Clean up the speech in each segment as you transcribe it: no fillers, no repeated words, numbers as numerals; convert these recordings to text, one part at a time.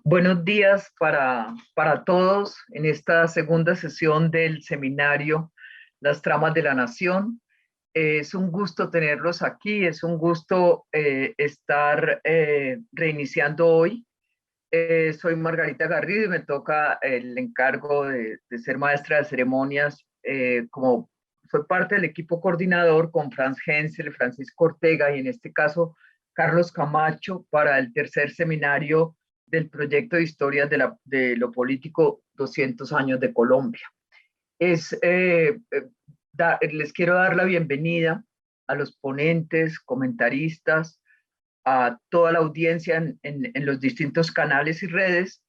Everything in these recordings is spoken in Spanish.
Buenos días para todos en esta segunda sesión del seminario Las Tramas de la Nación. Es un gusto tenerlos aquí, es un gusto estar reiniciando hoy. Soy Margarita Garrido y me toca el encargo de ser maestra de ceremonias, como soy parte del equipo coordinador con Franz Hensel, Francisco Ortega y en este caso Carlos Camacho para el tercer seminario del proyecto de historias de lo político 200 años de Colombia. Les quiero dar la bienvenida a los ponentes, comentaristas, a toda la audiencia en los distintos canales y redes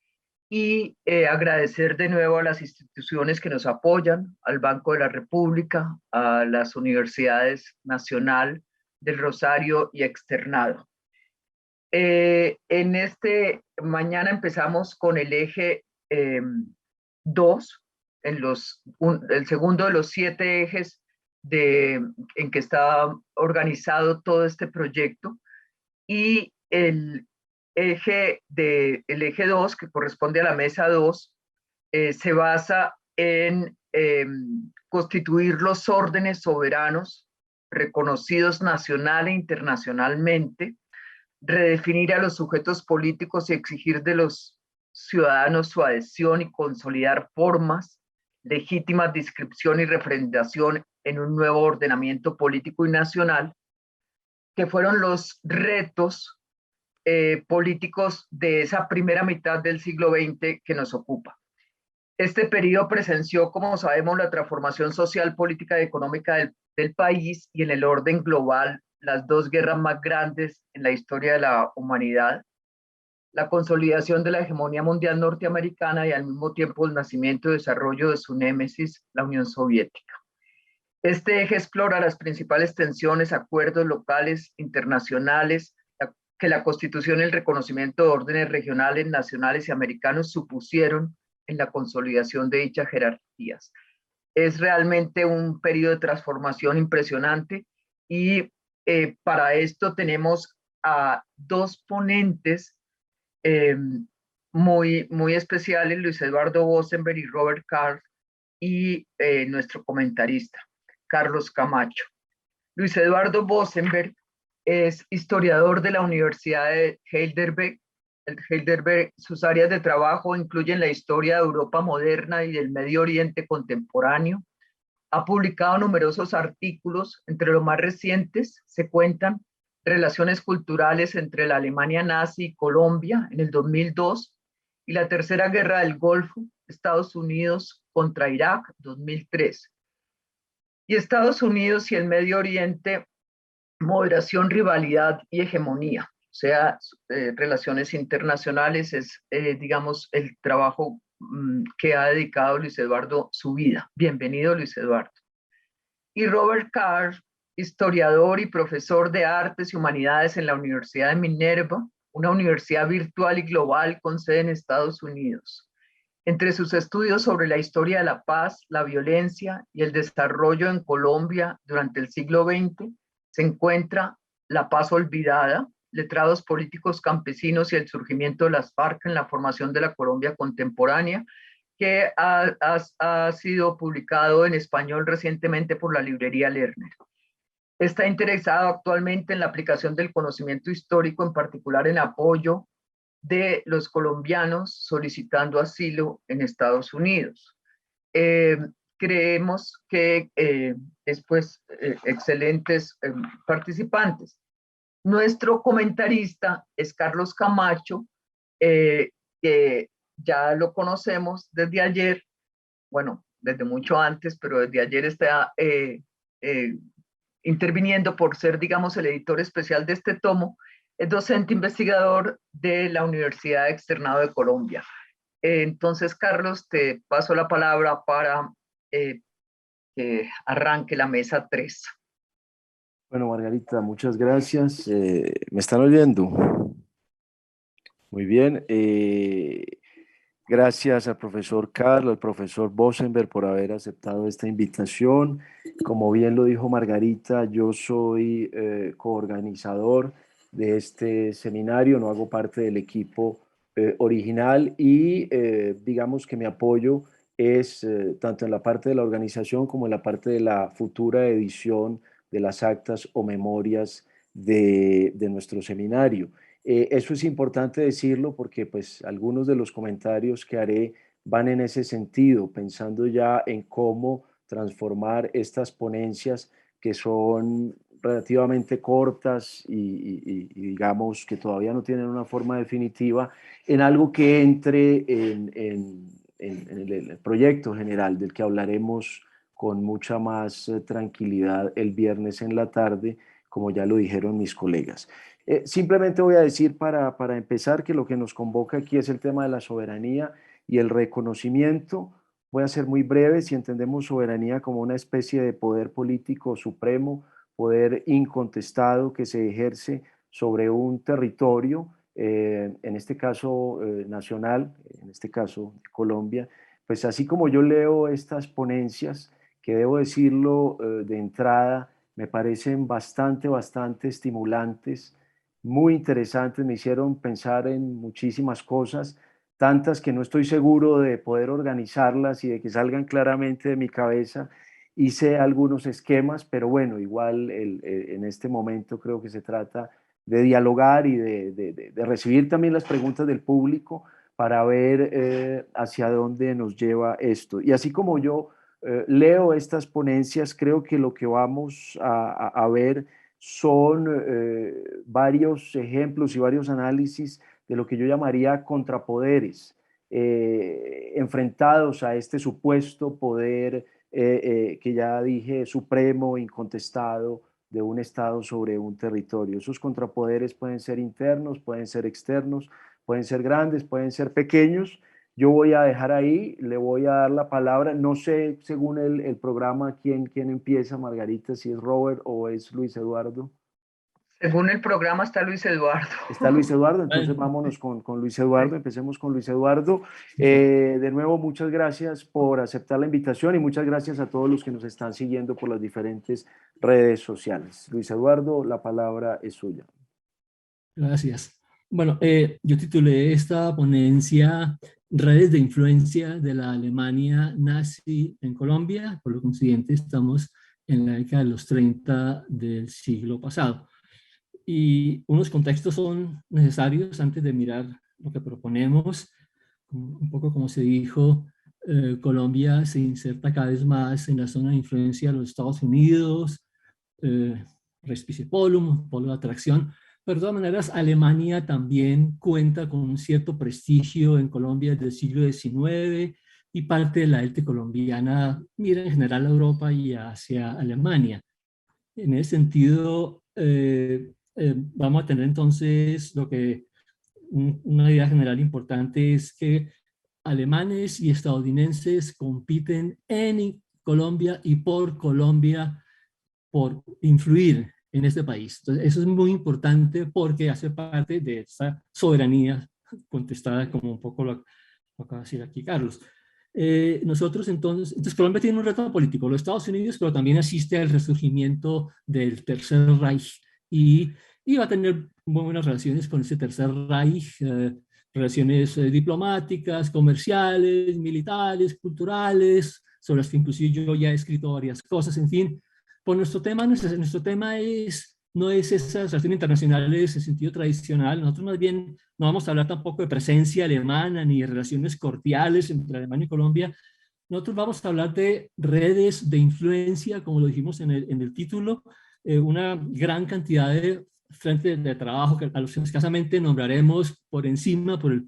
y agradecer de nuevo a las instituciones que nos apoyan, al Banco de la República, a las universidades Nacional del Rosario y Externado. Mañana empezamos con el eje 2, el segundo de los 7 ejes en que está organizado todo este proyecto, y el eje 2, que corresponde a la mesa 2, se basa en constituir los órdenes soberanos reconocidos nacional e internacionalmente, redefinir a los sujetos políticos y exigir de los ciudadanos su adhesión y consolidar formas legítimas de inscripción y refrendación en un nuevo ordenamiento político y nacional, que fueron los retos políticos de esa primera mitad del siglo XX que nos ocupa. Este periodo presenció, como sabemos, la transformación social, política y económica del país y en el orden global, las dos guerras más grandes en la historia de la humanidad, la consolidación de la hegemonía mundial norteamericana y al mismo tiempo el nacimiento y desarrollo de su némesis, la Unión Soviética. Este eje explora las principales tensiones, acuerdos locales, internacionales, que la Constitución y el reconocimiento de órdenes regionales, nacionales y americanos supusieron en la consolidación de dichas jerarquías. Es realmente un periodo de transformación impresionante y para esto tenemos a dos ponentes eh, muy especiales, Luis Eduardo Bosenberg y Robert Carr, y nuestro comentarista, Carlos Camacho. Luis Eduardo Bosenberg es historiador de la Universidad de Heidelberg. Sus áreas de trabajo incluyen la historia de Europa moderna y del Medio Oriente contemporáneo. Ha publicado numerosos artículos, entre los más recientes se cuentan Relaciones culturales entre la Alemania nazi y Colombia en el 2002 y la Tercera Guerra del Golfo, Estados Unidos contra Irak, 2003. Y Estados Unidos y el Medio Oriente, moderación, rivalidad y hegemonía, o sea, relaciones internacionales es, digamos, el trabajo que ha dedicado Luis Eduardo su vida. Bienvenido, Luis Eduardo. Y Robert Carr, historiador y profesor de Artes y Humanidades en la Universidad de Minerva, una universidad virtual y global con sede en Estados Unidos. Entre sus estudios sobre la historia de la paz, la violencia y el desarrollo en Colombia durante el siglo XX, se encuentra La paz olvidada, letrados políticos campesinos y el surgimiento de las FARC en la formación de la Colombia contemporánea, que ha sido publicado en español recientemente por la librería Lerner. Está interesado actualmente en la aplicación del conocimiento histórico, en particular en apoyo de los colombianos solicitando asilo en Estados Unidos. Eh, Creemos que excelentes participantes. Nuestro comentarista es Carlos Camacho, que ya lo conocemos desde ayer, bueno, desde mucho antes, pero desde ayer está eh, interviniendo por ser, digamos, el editor especial de este tomo. Es docente investigador de la Universidad Externado de Colombia. Entonces, Carlos, te paso la palabra para que arranque la mesa 3. Bueno, Margarita, muchas gracias. ¿Me están oyendo? Muy bien. Gracias al profesor Carlos, al profesor Bosenberg por haber aceptado esta invitación. Como bien lo dijo Margarita, yo soy coorganizador de este seminario, no hago parte del equipo original y digamos que mi apoyo es tanto en la parte de la organización como en la parte de la futura edición de las actas o memorias de nuestro seminario. Eso es importante decirlo porque pues algunos de los comentarios que haré van en ese sentido, pensando ya en cómo transformar estas ponencias que son relativamente cortas y digamos que todavía no tienen una forma definitiva, en algo que entre en el proyecto general del que hablaremos con mucha más tranquilidad el viernes en la tarde, como ya lo dijeron mis colegas. Simplemente voy a decir para empezar que lo que nos convoca aquí es el tema de la soberanía y el reconocimiento. Voy a ser muy breve. Si entendemos soberanía como una especie de poder político supremo, poder incontestado que se ejerce sobre un territorio, en este caso nacional, en este caso Colombia, pues así como yo leo estas ponencias, que debo decirlo de entrada, me parecen bastante estimulantes, muy interesantes, me hicieron pensar en muchísimas cosas, tantas que no estoy seguro de poder organizarlas y de que salgan claramente de mi cabeza. Hice algunos esquemas, pero bueno, igual en este momento creo que se trata de dialogar y de recibir también las preguntas del público para ver hacia dónde nos lleva esto. Y así como yo leo estas ponencias, creo que lo que vamos a ver son varios ejemplos y varios análisis de lo que yo llamaría contrapoderes, enfrentados a este supuesto poder que ya dije supremo, incontestado, de un Estado sobre un territorio. Esos contrapoderes pueden ser internos, pueden ser externos, pueden ser grandes, pueden ser pequeños. Yo voy a dejar ahí, le voy a dar la palabra. No sé, según el programa, quién empieza, Margarita, si es Robert o es Luis Eduardo. Según el programa está Luis Eduardo. Está Luis Eduardo, entonces Bueno, vámonos con Luis Eduardo, empecemos con Luis Eduardo. De nuevo, muchas gracias por aceptar la invitación y muchas gracias a todos los que nos están siguiendo por las diferentes redes sociales. Luis Eduardo, la palabra es suya. gracias. Bueno, yo titulé esta ponencia Redes de influencia de la Alemania nazi en Colombia. Por lo consiguiente, estamos en la década de los 30 del siglo pasado. Y unos contextos son necesarios antes de mirar lo que proponemos. Un poco como se dijo, Colombia se inserta cada vez más en la zona de influencia de los Estados Unidos, respice polum, polo de atracción, pero de todas maneras Alemania también cuenta con un cierto prestigio en Colombia desde el siglo XIX y parte de la élite colombiana mira en general a Europa y hacia Alemania. En ese sentido, vamos a tener entonces una idea general importante es que alemanes y estadounidenses compiten en Colombia y por Colombia por influir en este país. Entonces, eso es muy importante porque hace parte de esa soberanía contestada como un poco lo acaba de decir aquí Carlos. Nosotros entonces Colombia tiene un reto político, los Estados Unidos, pero también asiste al resurgimiento del Tercer Reich y va a tener muy buenas relaciones con ese Tercer Reich, relaciones diplomáticas, comerciales, militares, culturales, sobre las que inclusive yo ya he escrito varias cosas, en fin. Pues nuestro tema no es esas relaciones internacionales en sentido tradicional. Nosotros más bien no vamos a hablar tampoco de presencia alemana ni de relaciones cordiales entre Alemania y Colombia. Nosotros vamos a hablar de redes de influencia, como lo dijimos en el título, una gran cantidad de frentes de trabajo que a los que escasamente nombraremos por encima, por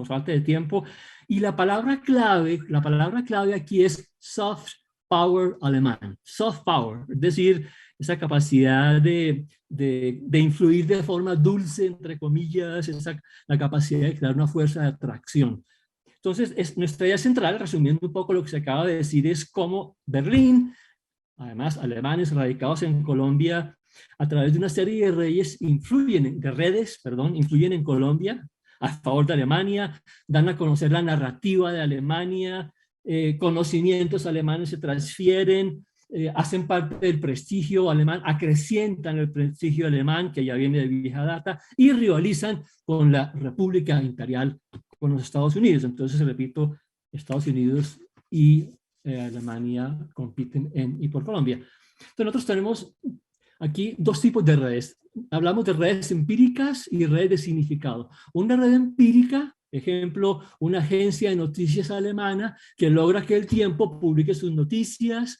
falta de tiempo. Y la palabra clave aquí es soft power alemán, soft power, es decir, esa capacidad de influir de forma dulce, entre comillas, la capacidad de crear una fuerza de atracción. Entonces, nuestra idea central, resumiendo un poco lo que se acaba de decir, es cómo Berlín, además alemanes radicados en Colombia, a través de una serie de redes influyen en Colombia a favor de Alemania, dan a conocer la narrativa de Alemania, conocimientos alemanes se transfieren, hacen parte del prestigio alemán, acrecientan el prestigio alemán, que ya viene de vieja data, y rivalizan con la República Imperial, con los Estados Unidos. Entonces, repito, Estados Unidos y Alemania compiten en y por Colombia. Entonces, nosotros tenemos aquí dos tipos de redes. Hablamos de redes empíricas y redes de significado. Una red empírica, ejemplo, una agencia de noticias alemana que logra que El Tiempo publique sus noticias,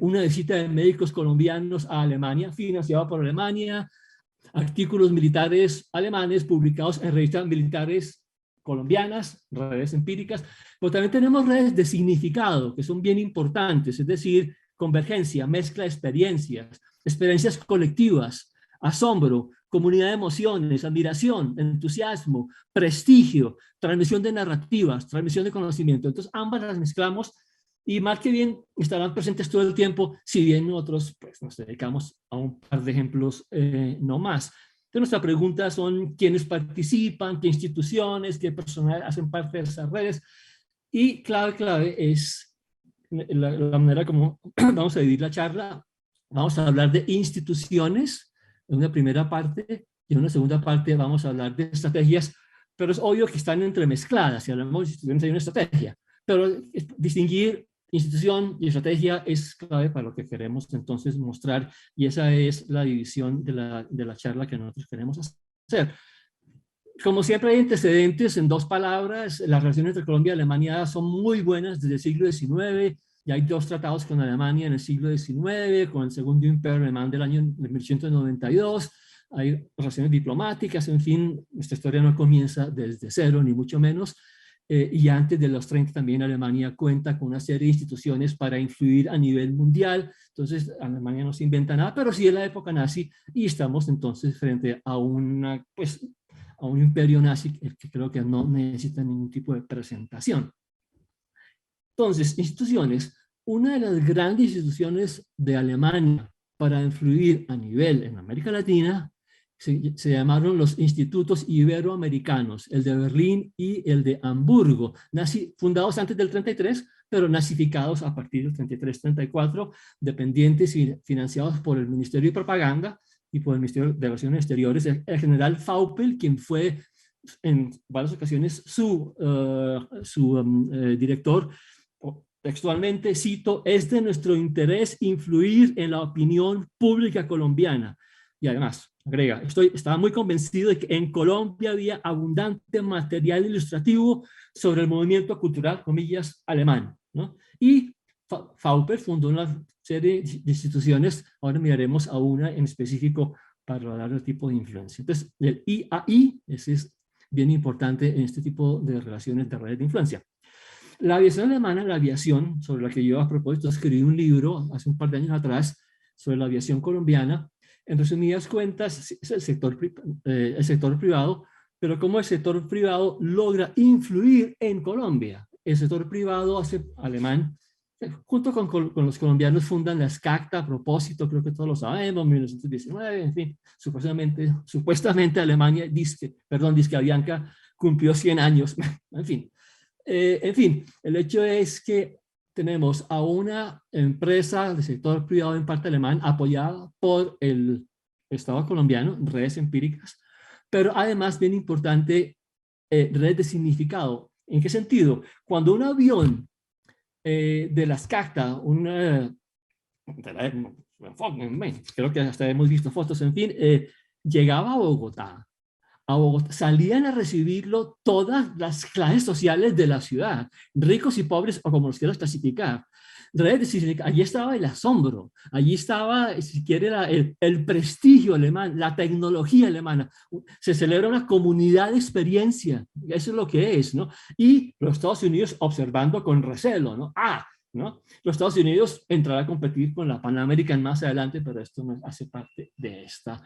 una visita de médicos colombianos a Alemania, financiada por Alemania, artículos militares alemanes publicados en revistas militares colombianas, redes empíricas, pero también tenemos redes de significado, que son bien importantes, es decir, convergencia, mezcla de experiencias colectivas, asombro, comunidad de emociones, admiración, entusiasmo, prestigio, transmisión de narrativas, transmisión de conocimiento. Entonces, ambas las mezclamos y más que bien estarán presentes todo el tiempo, si bien nosotros pues, nos dedicamos a un par de ejemplos no más. Entonces, nuestra pregunta son quiénes participan, qué instituciones, qué personas hacen parte de esas redes. Y clave es la manera como vamos a dividir la charla. Vamos a hablar de instituciones en una primera parte y en una segunda parte vamos a hablar de estrategias, pero es obvio que están entremezcladas. Si hablamos de instituciones hay una estrategia, pero distinguir institución y estrategia es clave para lo que queremos entonces mostrar, y esa es la división de la charla que nosotros queremos hacer. Como siempre hay antecedentes en dos palabras. Las relaciones entre Colombia y Alemania son muy buenas desde el siglo XIX. Ya hay dos tratados con Alemania en el siglo XIX, con el Segundo Imperio Alemán del año 1892. Hay relaciones diplomáticas, en fin, esta historia no comienza desde cero, ni mucho menos. Y antes de los 30 también Alemania cuenta con una serie de instituciones para influir a nivel mundial. Entonces Alemania no se inventa nada, pero sí en la época nazi, y estamos entonces frente a un imperio nazi que creo que no necesita ningún tipo de presentación. Entonces, instituciones. Una de las grandes instituciones de Alemania para influir a nivel en América Latina se llamaron los Institutos Iberoamericanos, el de Berlín y el de Hamburgo, fundados antes del 33, pero nazificados a partir del 33-34, dependientes y financiados por el Ministerio de Propaganda y por el Ministerio de Relaciones Exteriores, el general Vaupel, quien fue en varias ocasiones su director. Textualmente cito: es de nuestro interés influir en la opinión pública colombiana. Y además, agrega, estaba muy convencido de que en Colombia había abundante material ilustrativo sobre el movimiento cultural, comillas, alemán, ¿no? Y Vaupel fundó una serie de instituciones, ahora miraremos a una en específico para hablar del tipo de influencia. Entonces, el IAI, ese es bien importante en este tipo de relaciones de redes de influencia. La aviación alemana, la aviación, sobre la que yo a propósito escribí un libro hace un par de años atrás, sobre la aviación colombiana. En resumidas cuentas, es el sector privado, pero cómo el sector privado logra influir en Colombia. El sector privado alemán, junto con los colombianos, fundan la SCACTA, a propósito, creo que todos lo sabemos, 1919, en fin, supuestamente Alemania, disque Avianca, cumplió 100 años, en fin. El hecho es que tenemos a una empresa del sector privado en parte alemán apoyada por el Estado colombiano, redes empíricas, pero además, bien importante, redes de significado. ¿En qué sentido? Cuando un avión de las SCACTA, creo que hasta hemos visto fotos, en fin, llegaba a Bogotá, salían a recibirlo todas las clases sociales de la ciudad, ricos y pobres, o como los quieras clasificar. Allí estaba el asombro, allí estaba, si quiere, el prestigio alemán, la tecnología alemana. Se celebra una comunidad de experiencia, eso es lo que es, ¿no? Y los Estados Unidos observando con recelo, ¿no? ¿no? Los Estados Unidos entrará a competir con la Pan American más adelante, pero esto no hace parte de esta.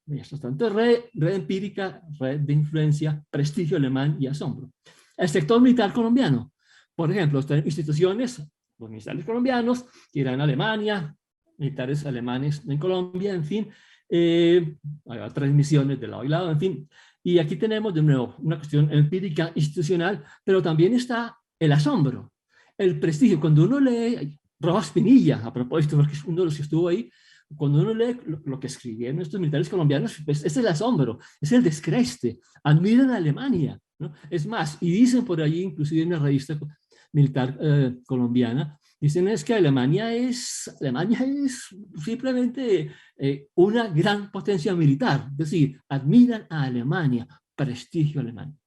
Entonces, red empírica, red de influencia, prestigio alemán y asombro. El sector militar colombiano, por ejemplo, instituciones, los militares colombianos que irán a Alemania, militares alemanes en Colombia, en fin, hay transmisiones de lado y lado, en fin. Y aquí tenemos de nuevo una cuestión empírica institucional, pero también está el asombro. El prestigio, cuando uno lee, Rojas Pinilla, a propósito, porque es uno de los que estuvo ahí, cuando uno lee lo que escribieron estos militares colombianos, pues es el asombro, es el descreste, admiran a Alemania, ¿no? Es más, y dicen por allí, inclusive en una revista militar colombiana, dicen es que Alemania es simplemente una gran potencia militar, es decir, admiran a Alemania, prestigio alemán.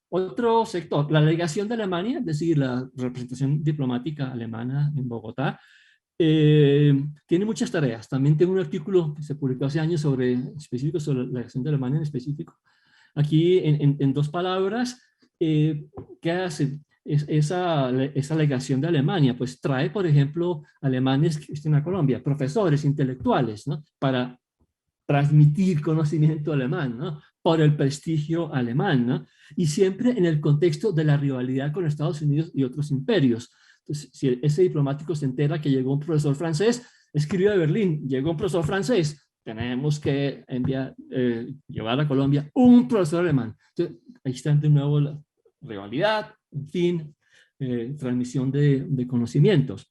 Otro sector, la delegación de Alemania, es decir, la representación diplomática alemana en Bogotá, tiene muchas tareas. También tengo un artículo que se publicó hace años específico sobre la delegación de Alemania en específico. Aquí, en dos palabras, ¿qué hace esa delegación de Alemania? Pues trae, por ejemplo, alemanes que estén a Colombia, profesores, intelectuales, ¿no? Para transmitir conocimiento alemán, ¿no? Por el prestigio alemán, ¿no? Y siempre en el contexto de la rivalidad con Estados Unidos y otros imperios. Entonces, si ese diplomático se entera que llegó un profesor francés, escribe a Berlín, llegó un profesor francés, tenemos que llevar a Colombia un profesor alemán. Entonces, ahí está de nuevo la rivalidad, en fin, transmisión de conocimientos.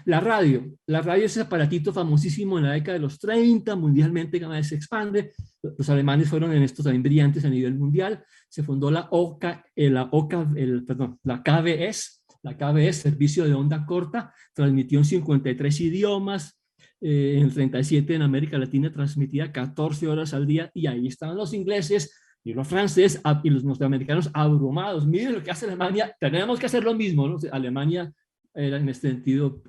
La radio es ese aparatito famosísimo en la década de los 30, mundialmente cada vez se expande. Los alemanes fueron en esto también brillantes a nivel mundial. Se fundó la KBS, Servicio de Onda Corta, transmitió en 53 idiomas, en 37 en América Latina transmitía 14 horas al día, y ahí estaban los ingleses y los franceses y los norteamericanos abrumados. Miren lo que hace Alemania, tenemos que hacer lo mismo, ¿no? Alemania era en este sentido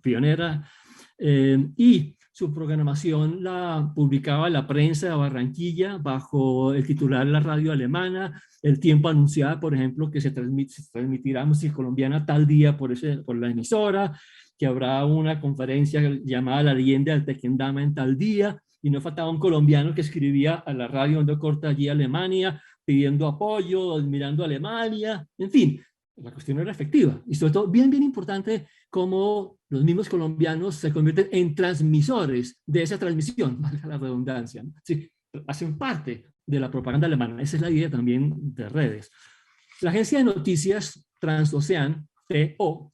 pionera, y su programación la publicaba la prensa de Barranquilla bajo el titular de la radio alemana. El Tiempo anunciaba, por ejemplo, que se transmitirá música colombiana tal día por la emisora, que habrá una conferencia llamada La leyenda del Tequendama en tal día, y no faltaba un colombiano que escribía a la radio Onda Corta allí Alemania, pidiendo apoyo, admirando a Alemania, en fin. La cuestión era efectiva, y sobre todo bien importante cómo los mismos colombianos se convierten en transmisores de esa transmisión, valga la redundancia, ¿no? Sí, hacen parte de la propaganda alemana. Esa es la idea también de redes. La agencia de noticias Transocean, TO,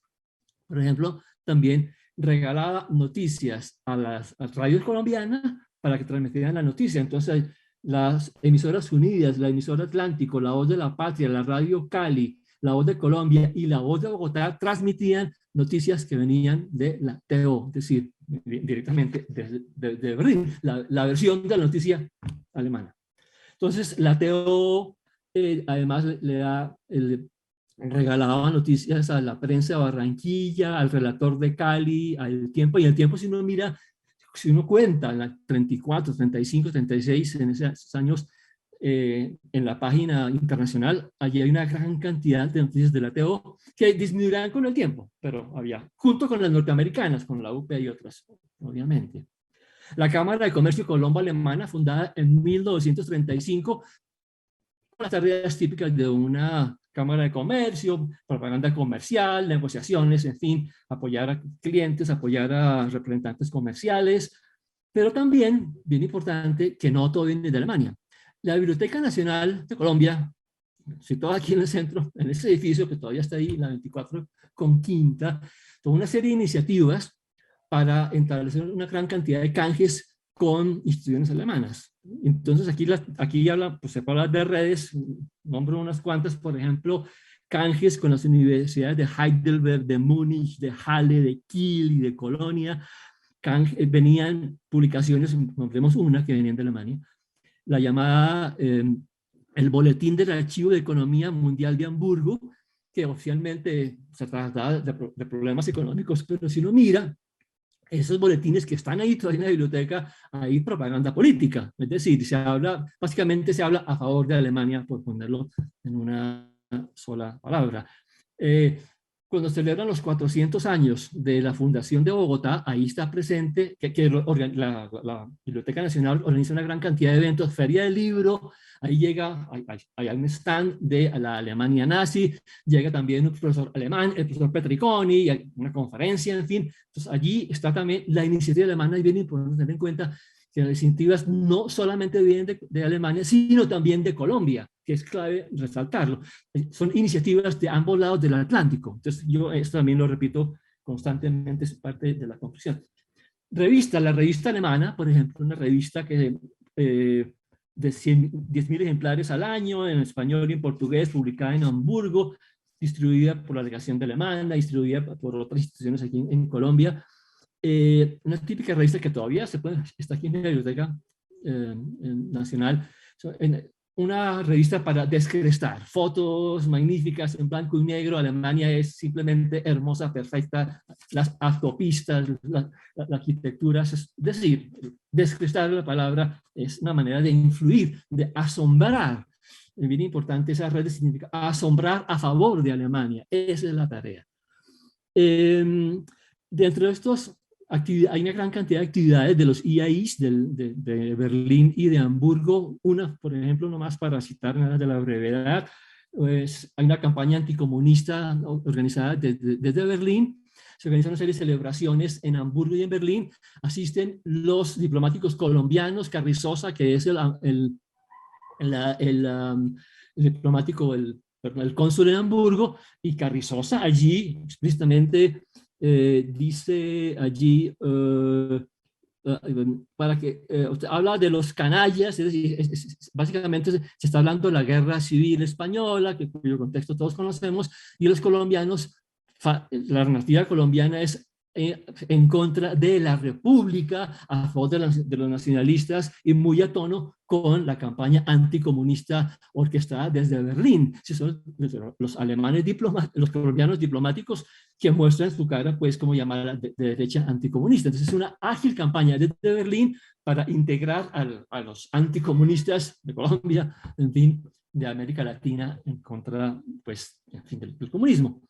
por ejemplo, también regalaba noticias a las radios colombianas para que transmitieran la noticia. Entonces, las emisoras unidas, la emisora Atlántico, la Voz de la Patria, la Radio Cali, la Voz de Colombia y la Voz de Bogotá transmitían noticias que venían de la TO, es decir, directamente de Berlín, la versión de la noticia alemana. Entonces, la TO además regalaba noticias a la prensa de Barranquilla, al relator de Cali, al Tiempo, y el Tiempo, si uno mira, si uno cuenta, en la 34, 35, 36, en esos años, en la página internacional, allí hay una gran cantidad de noticias de la TO que disminuirán con el tiempo, pero había, junto con las norteamericanas, con la UP y otras, obviamente. La Cámara de Comercio Colombo-Alemana, fundada en 1935, con las tareas típicas de una Cámara de Comercio, propaganda comercial, negociaciones, en fin, apoyar a clientes, apoyar a representantes comerciales, pero también, bien importante, que no todo viene de Alemania. La Biblioteca Nacional de Colombia, situada aquí en el centro, en ese edificio que todavía está ahí, la 24 con Quinta, tomó una serie de iniciativas para establecer una gran cantidad de canjes con instituciones alemanas. Entonces aquí habla, pues se puede hablar de redes, nombro unas cuantas, por ejemplo, canjes con las universidades de Heidelberg, de Múnich, de Halle, de Kiel y de Colonia. Venían publicaciones, nombremos una que venían de Alemania, la llamada el Boletín del Archivo de Economía Mundial de Hamburgo, que oficialmente se trata de problemas económicos, pero si uno mira esos boletines que están ahí todavía en la biblioteca, hay propaganda política, es decir, básicamente se habla a favor de Alemania, por ponerlo en una sola palabra. Cuando celebran los 400 años de la fundación de Bogotá, ahí está presente que la Biblioteca Nacional organiza una gran cantidad de eventos, feria del libro, ahí llega, hay un stand de la Alemania nazi, llega también un profesor alemán, el profesor Petriconi, hay una conferencia, en fin. Entonces allí está también la iniciativa alemana, y bien importante tener en cuenta que las iniciativas no solamente vienen de Alemania, sino también de Colombia, que es clave resaltarlo. Son iniciativas de ambos lados del Atlántico. Entonces yo esto también lo repito constantemente es parte de la conclusión. La revista alemana, por ejemplo, una revista que de 10.000 ejemplares al año, en español y en portugués, publicada en Hamburgo, distribuida por la delegación de Alemania, distribuida por otras instituciones aquí en Colombia. Una típica revista que todavía está aquí en la Biblioteca Nacional, una revista para descrestar, fotos magníficas en blanco y negro. Alemania es simplemente hermosa, perfecta, las autopistas, la arquitectura, es decir, descrestar la palabra es una manera de influir, de asombrar. Es bien importante, esa red significa asombrar a favor de Alemania, esa es la tarea. Dentro de estos hay una gran cantidad de actividades de los IAIs de Berlín y de Hamburgo. Una, por ejemplo, nomás para citar nada de la brevedad, pues hay una campaña anticomunista organizada desde Berlín. Se organizan una serie de celebraciones en Hamburgo y en Berlín. Asisten los diplomáticos colombianos, Carrizosa, que es el diplomático, el cónsul en Hamburgo, y Carrizosa allí explícitamente dice allí, para que usted habla de los canallas, es decir, básicamente se está hablando de la guerra civil española, cuyo contexto todos conocemos, y los colombianos, la narrativa colombiana es en contra de la república, a favor de los nacionalistas, y muy a tono con la campaña anticomunista orquestada desde Berlín. Si son los alemanes los colombianos diplomáticos que muestran su cara, pues, como llamada de derecha anticomunista. Entonces es una ágil campaña desde Berlín para integrar a los anticomunistas de Colombia, en fin, de América Latina, en contra, pues, en fin, del comunismo.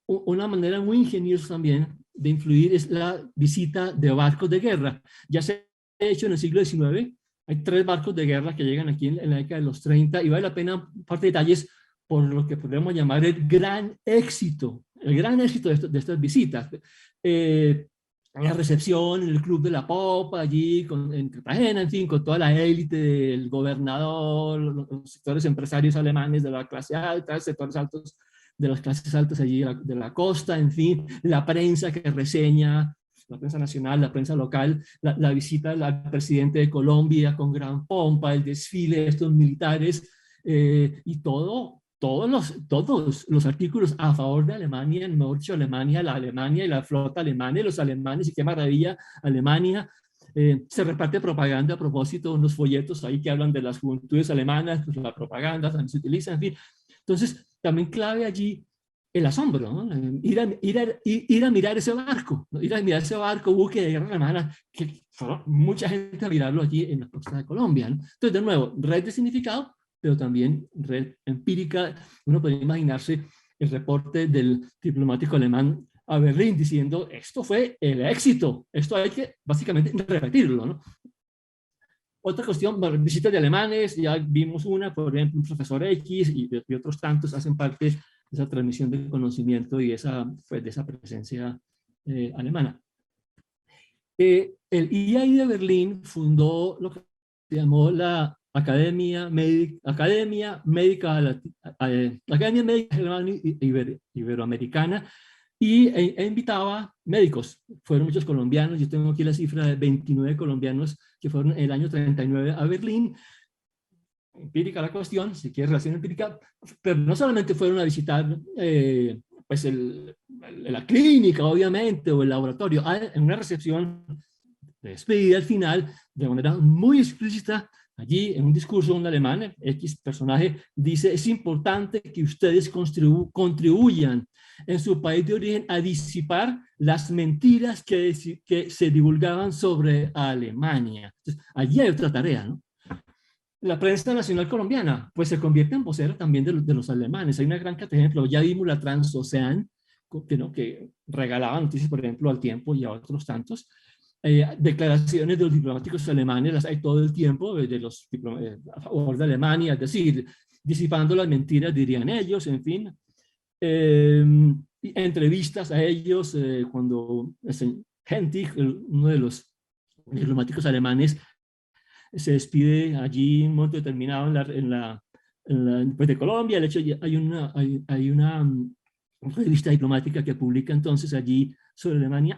Una manera muy ingeniosa también de influir es la visita de barcos de guerra. Ya se ha hecho en el siglo XIX, hay 3 barcos de guerra que llegan aquí en la década de los 30, y vale la pena un par de detalles por lo que podemos llamar el gran éxito de estas visitas. La recepción en el Club de la Popa, allí en Cartagena, en fin, con toda la élite del gobernador, los sectores empresarios alemanes de la clase alta, sectores altos de las clases altas allí de la costa, en fin, la prensa que reseña, la prensa nacional, la prensa local, la visita al presidente de Colombia con gran pompa, el desfile de estos militares, y todos los artículos a favor de Alemania, en dicho Alemania, la Alemania y la flota alemana, y los alemanes, y qué maravilla Alemania. Se reparte propaganda a propósito, unos folletos ahí que hablan de las juventudes alemanas, pues la propaganda también se utiliza, en fin. Entonces, también clave allí el asombro, ¿no? Ir a mirar ese barco, ¿no? Ir a mirar ese barco, buque de guerra alemana, que fueron mucha gente a mirarlo allí en la costa de Colombia, ¿no? Entonces, de nuevo, red de significado, pero también red empírica. Uno puede imaginarse el reporte del diplomático alemán a Berlín diciendo, esto fue el éxito, esto hay que básicamente repetirlo, ¿no? Otra cuestión, bueno, visitas de alemanes, ya vimos una, por ejemplo, un profesor X y otros tantos hacen parte de esa transmisión del conocimiento y pues, de esa presencia alemana. El IAI de Berlín fundó lo que se llamó la Academia Médica Iberoamericana, y invitaba médicos. Fueron muchos colombianos, yo tengo aquí la cifra de 29 colombianos que fueron el año 39 a Berlín. Empírica la cuestión, si quieres relación empírica, pero no solamente fueron a visitar pues la clínica, obviamente, o el laboratorio. En una recepción de despedida al final, de manera muy explícita, allí en un discurso un alemán, X personaje, dice, es importante que ustedes contribuyan en su país de origen a disipar las mentiras que se divulgaban sobre Alemania. Entonces, allí hay otra tarea, ¿no? La prensa nacional colombiana, pues se convierte en vocera también de los alemanes. Hay una gran cantidad de ejemplos. Ya vimos la Transocean, que regalaba noticias, por ejemplo, al Tiempo y a otros tantos. Declaraciones de los diplomáticos alemanes, las hay todo el tiempo, de los a favor de Alemania, es decir, disipando las mentiras, dirían ellos, en fin. Entrevistas a ellos, cuando Hentig, uno de los diplomáticos alemanes, se despide allí en un momento determinado pues de Colombia. De hecho, hay una revista diplomática que publica entonces allí sobre Alemania,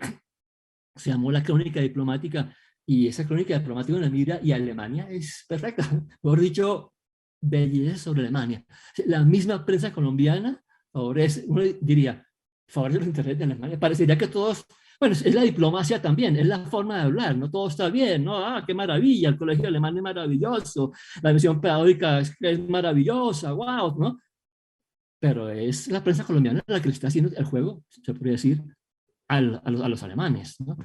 se llamó La Crónica Diplomática, y esa crónica diplomática una mira y Alemania es perfecta, por dicho, belleza sobre Alemania. La misma prensa colombiana favorece, uno diría, favorece el interés de Alemania, parecería que todos, bueno, es la diplomacia también, es la forma de hablar, no todo está bien, no, qué maravilla, el colegio alemán es maravilloso, la misión pedagógica es maravillosa, wow, ¿no? Pero es la prensa colombiana la que le está haciendo el juego, se podría decir, a los alemanes, ¿no?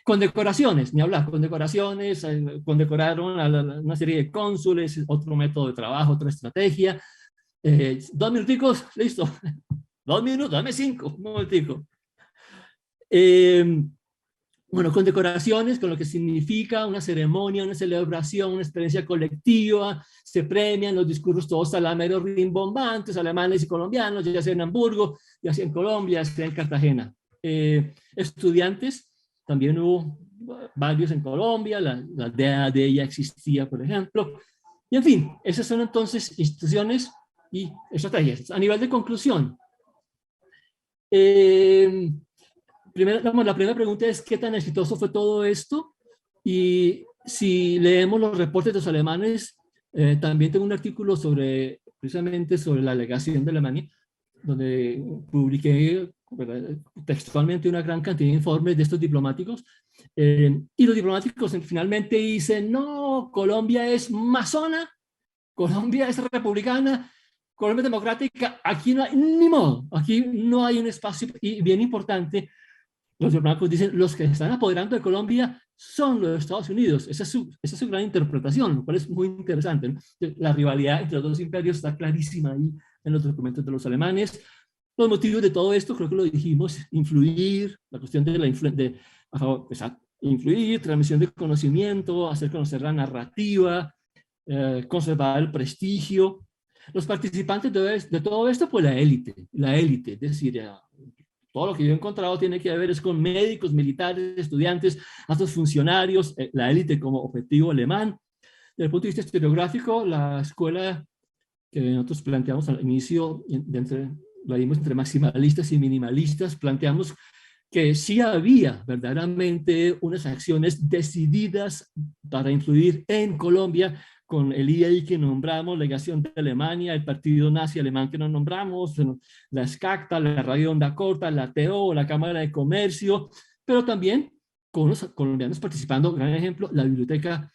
Condecoraciones, ni hablar, condecoraciones, condecoraron a una serie de cónsules, otro método de trabajo, otra estrategia. 2 minuticos, listo. 2 minutos, dame 5, un momentico. Bueno, condecoraciones, con lo que significa una ceremonia, una celebración, una experiencia colectiva, se premian los discursos todos salameros rimbombantes, alemanes y colombianos, ya sea en Hamburgo, ya sea en Colombia, ya sea en Cartagena. Estudiantes, también hubo varios en Colombia, la DEA ya existía, por ejemplo. Y en fin, esas son entonces instituciones y estrategias. A nivel de conclusión, la primera pregunta es ¿qué tan exitoso fue todo esto? Y si leemos los reportes de los alemanes, también tengo un artículo precisamente sobre la legación de Alemania, donde publiqué, ¿verdad?, textualmente una gran cantidad de informes de estos diplomáticos, y los diplomáticos finalmente dicen, no, Colombia es masona, Colombia es republicana, Colombia es democrática, aquí no hay ni modo, aquí no hay un espacio, y bien importante, los diplomáticos dicen, los que se están apoderando de Colombia son los Estados Unidos. Esa es su gran interpretación, lo cual es muy interesante, ¿no? La rivalidad entre los dos imperios está clarísima ahí en los documentos de los alemanes. Los motivos de todo esto, creo que lo dijimos, influir, la cuestión de influir, transmisión de conocimiento, hacer conocer la narrativa, conservar el prestigio. Los participantes de todo esto, pues la élite, es decir, todo lo que yo he encontrado tiene que ver es con médicos, militares, estudiantes, altos funcionarios, la élite como objetivo alemán. Desde el punto de vista historiográfico, la escuela que nosotros planteamos al inicio, la dimos entre maximalistas y minimalistas, planteamos que sí había verdaderamente unas acciones decididas para influir en Colombia, con el IAI que nombramos, Legación de Alemania, el Partido Nazi Alemán que nos nombramos, la SCACTA, la Radio Onda Corta, la TO, la Cámara de Comercio, pero también con los colombianos participando, gran ejemplo, la Biblioteca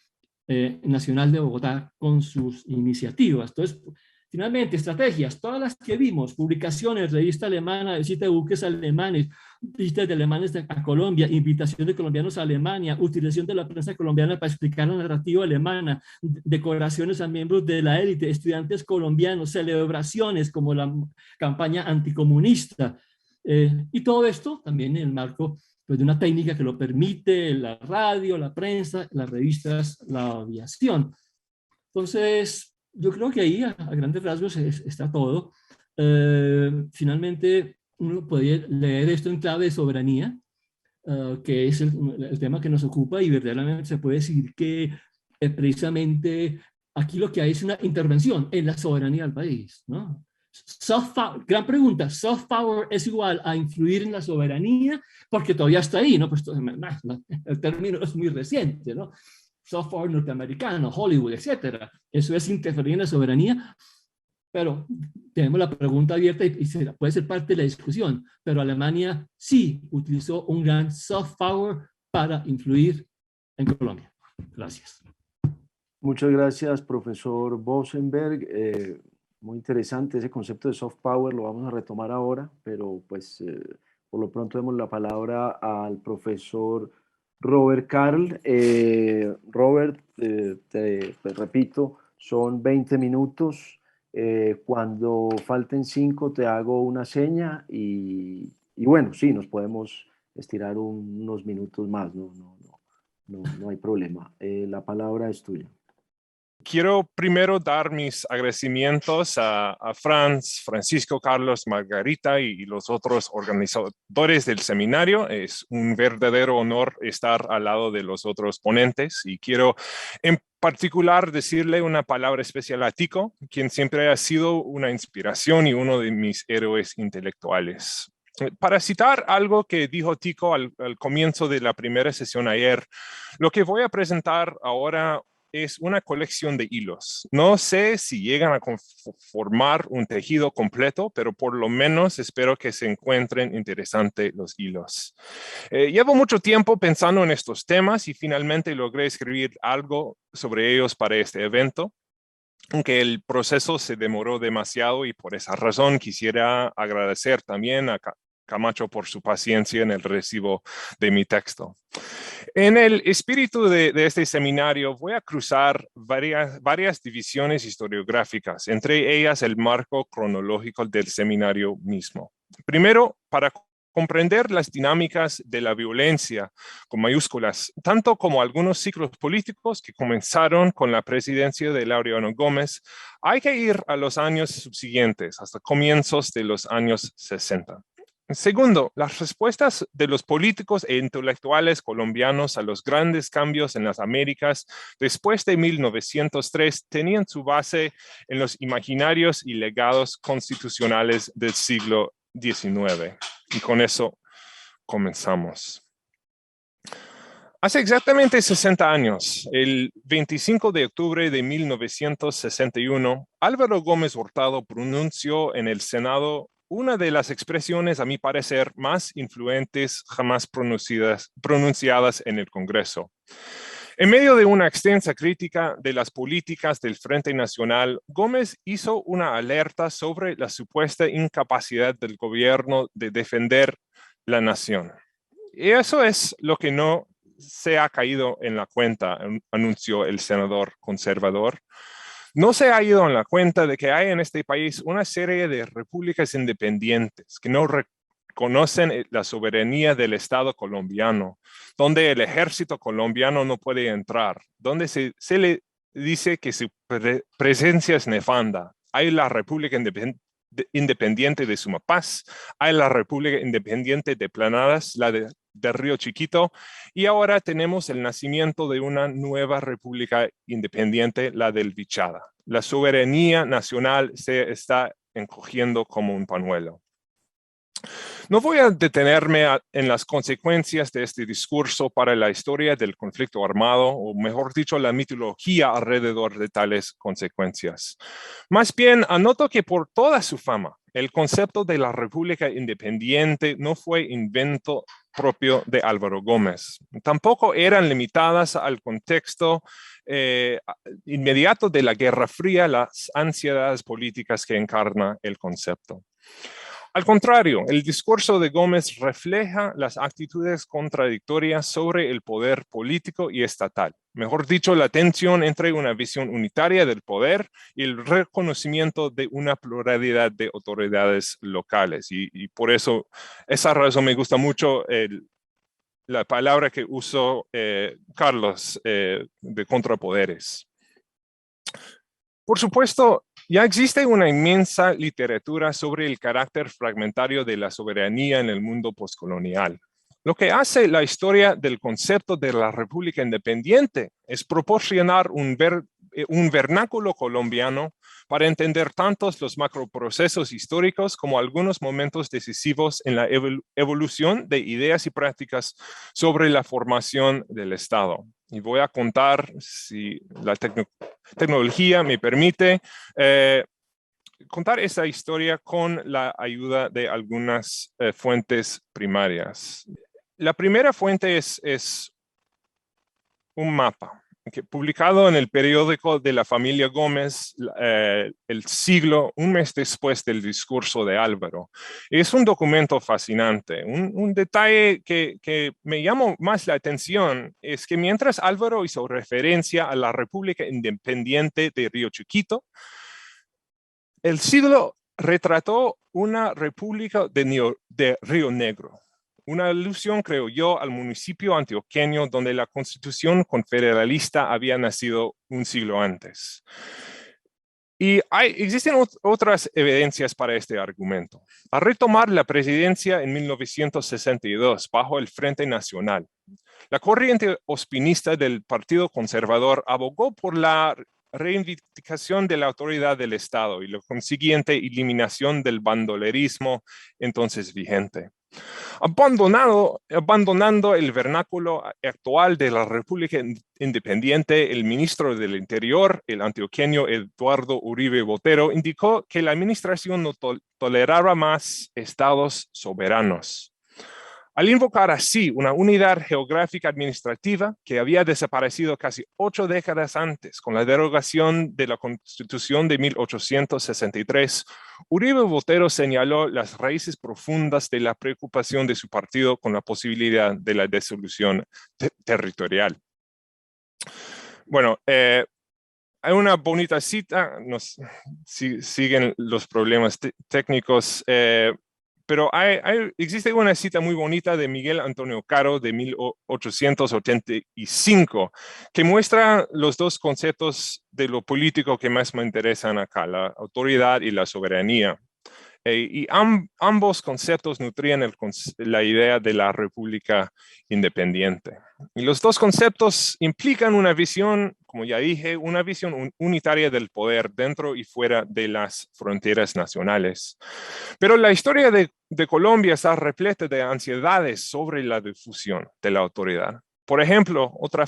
Nacional de Bogotá con sus iniciativas. Entonces, finalmente, estrategias, todas las que vimos, publicaciones, revista alemana, visita de buques alemanes, visitas de alemanes a Colombia, invitación de colombianos a Alemania, utilización de la prensa colombiana para explicar la narrativa alemana, decoraciones a miembros de la élite, estudiantes colombianos, celebraciones como la campaña anticomunista, y todo esto también en el marco pues, de una técnica que lo permite, la radio, la prensa, las revistas, la aviación. Entonces, yo creo que ahí a grandes rasgos está todo. Finalmente, uno puede leer esto en clave de soberanía, que es el tema que nos ocupa, y verdaderamente se puede decir que precisamente aquí lo que hay es una intervención en la soberanía del país, ¿no? Soft power, gran pregunta, soft power es igual a influir en la soberanía, porque todavía está ahí, ¿no? Pues el término es muy reciente, ¿no? Soft power norteamericano, Hollywood, etcétera. Eso es interferir en la soberanía, pero tenemos la pregunta abierta y puede ser parte de la discusión, pero Alemania sí utilizó un gran soft power para influir en Colombia. Gracias. Muchas gracias, profesor Bosenberg. Muy interesante ese concepto de soft power, lo vamos a retomar ahora, pero pues por lo pronto demos la palabra al profesor Robert Karl. Robert, pues, repito, son 20 minutos. Cuando falten 5 te hago una seña y bueno, sí, nos podemos estirar unos minutos más, no hay problema. La palabra es tuya. Quiero primero dar mis agradecimientos a Francisco, Carlos, Margarita y los otros organizadores del seminario. Es un verdadero honor estar al lado de los otros ponentes y quiero en particular decirle una palabra especial a Tico, quien siempre ha sido una inspiración y uno de mis héroes intelectuales. Para citar algo que dijo Tico al comienzo de la primera sesión ayer, lo que voy a presentar ahora es una colección de hilos. No sé si llegan a formar un tejido completo, pero por lo menos espero que se encuentren interesantes los hilos. Llevo mucho tiempo pensando en estos temas y finalmente logré escribir algo sobre ellos para este evento, aunque el proceso se demoró demasiado y por esa razón quisiera agradecer también a Camacho por su paciencia en el recibo de mi texto. En el espíritu de este seminario voy a cruzar varias divisiones historiográficas, entre ellas el marco cronológico del seminario mismo. Primero, para comprender las dinámicas de la violencia con mayúsculas, tanto como algunos ciclos políticos que comenzaron con la presidencia de Laureano Gómez, hay que ir a los años subsiguientes, hasta comienzos de los años 60. Segundo, las respuestas de los políticos e intelectuales colombianos a los grandes cambios en las Américas después de 1903 tenían su base en los imaginarios y legados constitucionales del siglo XIX. Y con eso comenzamos. Hace exactamente 60 años, el 25 de octubre de 1961, Álvaro Gómez Hurtado pronunció en el Senado una de las expresiones, a mi parecer, más influentes jamás pronunciadas en el Congreso. En medio de una extensa crítica de las políticas del Frente Nacional, Gómez hizo una alerta sobre la supuesta incapacidad del gobierno de defender la nación. Y eso es lo que no se ha caído en la cuenta, anunció el senador conservador. No se ha ido en la cuenta de que hay en este país una serie de repúblicas independientes que no reconocen la soberanía del Estado colombiano, donde el ejército colombiano no puede entrar, donde se le dice que su presencia es nefanda. Hay la República Independiente de Sumapaz, hay la República Independiente de Planadas, la de Río Chiquito, y ahora tenemos el nacimiento de una nueva república independiente, la del Vichada. La soberanía nacional se está encogiendo como un pañuelo. No voy a detenerme en las consecuencias de este discurso para la historia del conflicto armado, o mejor dicho, la mitología alrededor de tales consecuencias. Más bien, anoto que por toda su fama, el concepto de la República Independiente no fue invento propio de Álvaro Gómez. Tampoco eran limitadas al contexto inmediato de la Guerra Fría, las ansiedades políticas que encarna el concepto. Al contrario, el discurso de Gómez refleja las actitudes contradictorias sobre el poder político y estatal. Mejor dicho, la tensión entre una visión unitaria del poder y el reconocimiento de una pluralidad de autoridades locales. Y por eso, esa razón me gusta mucho la palabra que usó Carlos de contrapoderes. Por supuesto, ya existe una inmensa literatura sobre el carácter fragmentario de la soberanía en el mundo postcolonial. Lo que hace la historia del concepto de la República Independiente es proporcionar un vernáculo colombiano para entender tantos los macroprocesos históricos como algunos momentos decisivos en la evolución de ideas y prácticas sobre la formación del Estado. Y voy a contar, si la tecnología me permite, contar esta historia con la ayuda de algunas fuentes primarias. La primera fuente es un mapa publicado en el periódico de la familia Gómez un mes después del discurso de Álvaro. Es un documento fascinante. Un detalle que me llamó más la atención es que mientras Álvaro hizo referencia a la República Independiente de Río Chiquito, el siglo retrató una república de Río Negro. una alusión, creo yo, al municipio antioqueño donde la constitución confederalista había nacido un siglo antes. Y existen otras evidencias para este argumento. Al retomar la presidencia en 1962 bajo el Frente Nacional, la corriente ospinista del Partido Conservador abogó por la reivindicación de la autoridad del Estado y la consiguiente eliminación del bandolerismo entonces vigente. Abandonando el vernáculo actual de la República Independiente, el ministro del Interior, el antioqueño Eduardo Uribe Botero, indicó que la administración no toleraba más estados soberanos. Al invocar así una unidad geográfica administrativa que había desaparecido casi 8 décadas antes con la derogación de la Constitución de 1863, Uribe Botero señaló las raíces profundas de la preocupación de su partido con la posibilidad de la disolución territorial. Bueno, hay una bonita cita, siguen los problemas técnicos, pero existe una cita muy bonita de Miguel Antonio Caro de 1885 que muestra los dos conceptos de lo político que más me interesan acá, la autoridad y la soberanía. Y ambos conceptos nutrían la idea de la república independiente. Y los dos conceptos implican una visión, como ya dije, una visión unitaria del poder dentro y fuera de las fronteras nacionales. Pero la historia de Colombia está repleta de ansiedades sobre la difusión de la autoridad. Por ejemplo, otra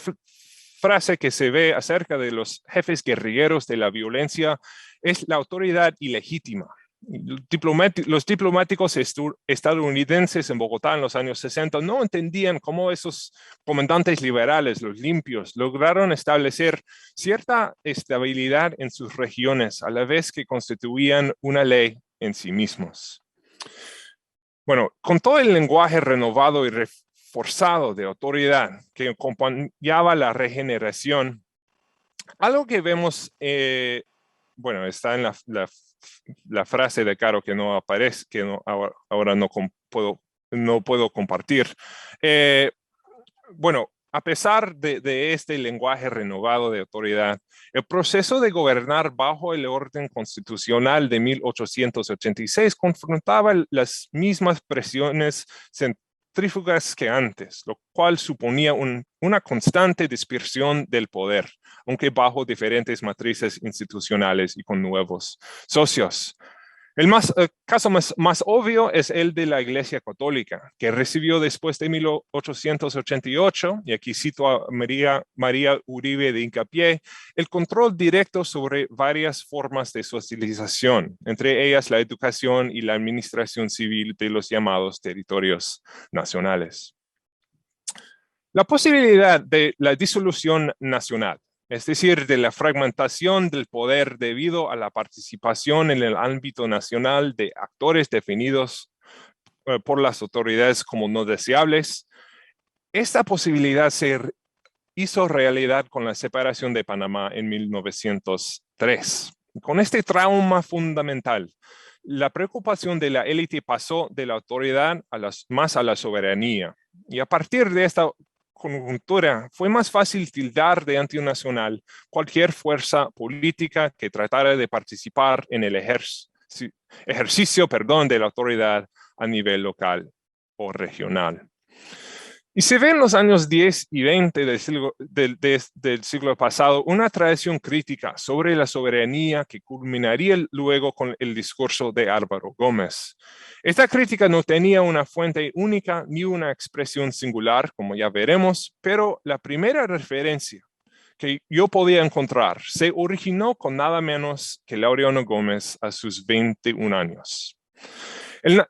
frase que se ve acerca de los jefes guerrilleros de la violencia es la autoridad ilegítima. Los diplomáticos estadounidenses en Bogotá en los años 60 no entendían cómo esos comandantes liberales, los limpios, lograron establecer cierta estabilidad en sus regiones a la vez que constituían una ley en sí mismos. Bueno, con todo el lenguaje renovado y reforzado de autoridad que acompañaba la regeneración, algo que vemos, bueno, está en la frase de Caro que no aparece, que ahora no puedo compartir. Bueno, a pesar de este lenguaje renovado de autoridad, el proceso de gobernar bajo el orden constitucional de 1886 confrontaba las mismas presiones centrífugas que antes, lo cual suponía una constante dispersión del poder, aunque bajo diferentes matrices institucionales y con nuevos socios. El caso más obvio es el de la Iglesia Católica, que recibió después de 1888, y aquí cito a María Uribe de hincapié, el control directo sobre varias formas de socialización, entre ellas la educación y la administración civil de los llamados territorios nacionales. La posibilidad de la disolución nacional, es decir, de la fragmentación del poder debido a la participación en el ámbito nacional de actores definidos por las autoridades como no deseables. Esta posibilidad se hizo realidad con la separación de Panamá en 1903. Con este trauma fundamental, la preocupación de la élite pasó de la autoridad más a la soberanía. Y a partir de esta conjuntura, fue más fácil tildar de antinacional cualquier fuerza política que tratara de participar en el ejercicio de la autoridad a nivel local o regional. Y se ve en los años 10 y 20 del siglo pasado una tradición crítica sobre la soberanía que culminaría luego con el discurso de Álvaro Gómez. Esta crítica no tenía una fuente única ni una expresión singular, como ya veremos, pero la primera referencia que yo podía encontrar se originó con nada menos que Laureano Gómez a sus 21 años. El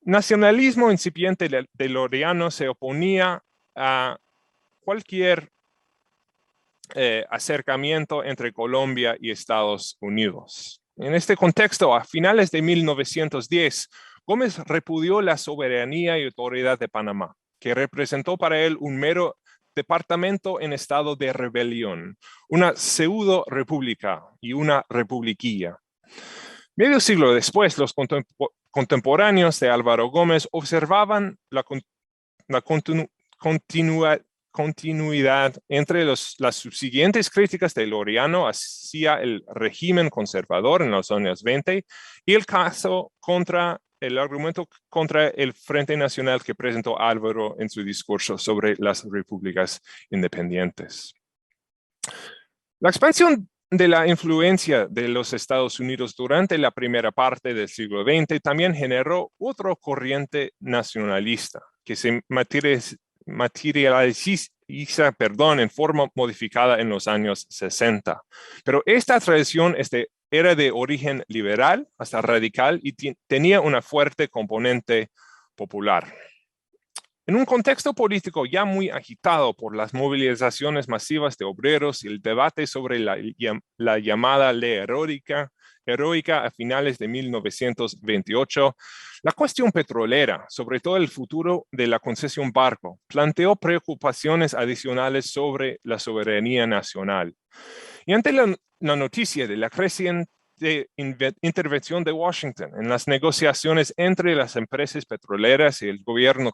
nacionalismo incipiente de Laureano se oponía a cualquier acercamiento entre Colombia y Estados Unidos. En este contexto, a finales de 1910, Gómez repudió la soberanía y autoridad de Panamá, que representó para él un mero departamento en estado de rebelión, una pseudo-república y una republiquilla. Medio siglo después, los contemporáneos de Álvaro Gómez observaban la continuidad entre las subsiguientes críticas de Laureano hacia el régimen conservador en los años 20 y el argumento contra el Frente Nacional que presentó Álvaro en su discurso sobre las repúblicas independientes. La expansión de la influencia de los Estados Unidos durante la primera parte del siglo XX también generó otra corriente nacionalista que se materializa en forma modificada en los años 60. Pero esta tradición era de origen liberal hasta radical y tenía una fuerte componente popular. En un contexto político ya muy agitado por las movilizaciones masivas de obreros y el debate sobre la llamada ley heroica a finales de 1928, la cuestión petrolera, sobre todo el futuro de la concesión Barco, planteó preocupaciones adicionales sobre la soberanía nacional. Y ante la noticia de la creciente intervención de Washington en las negociaciones entre las empresas petroleras y el gobierno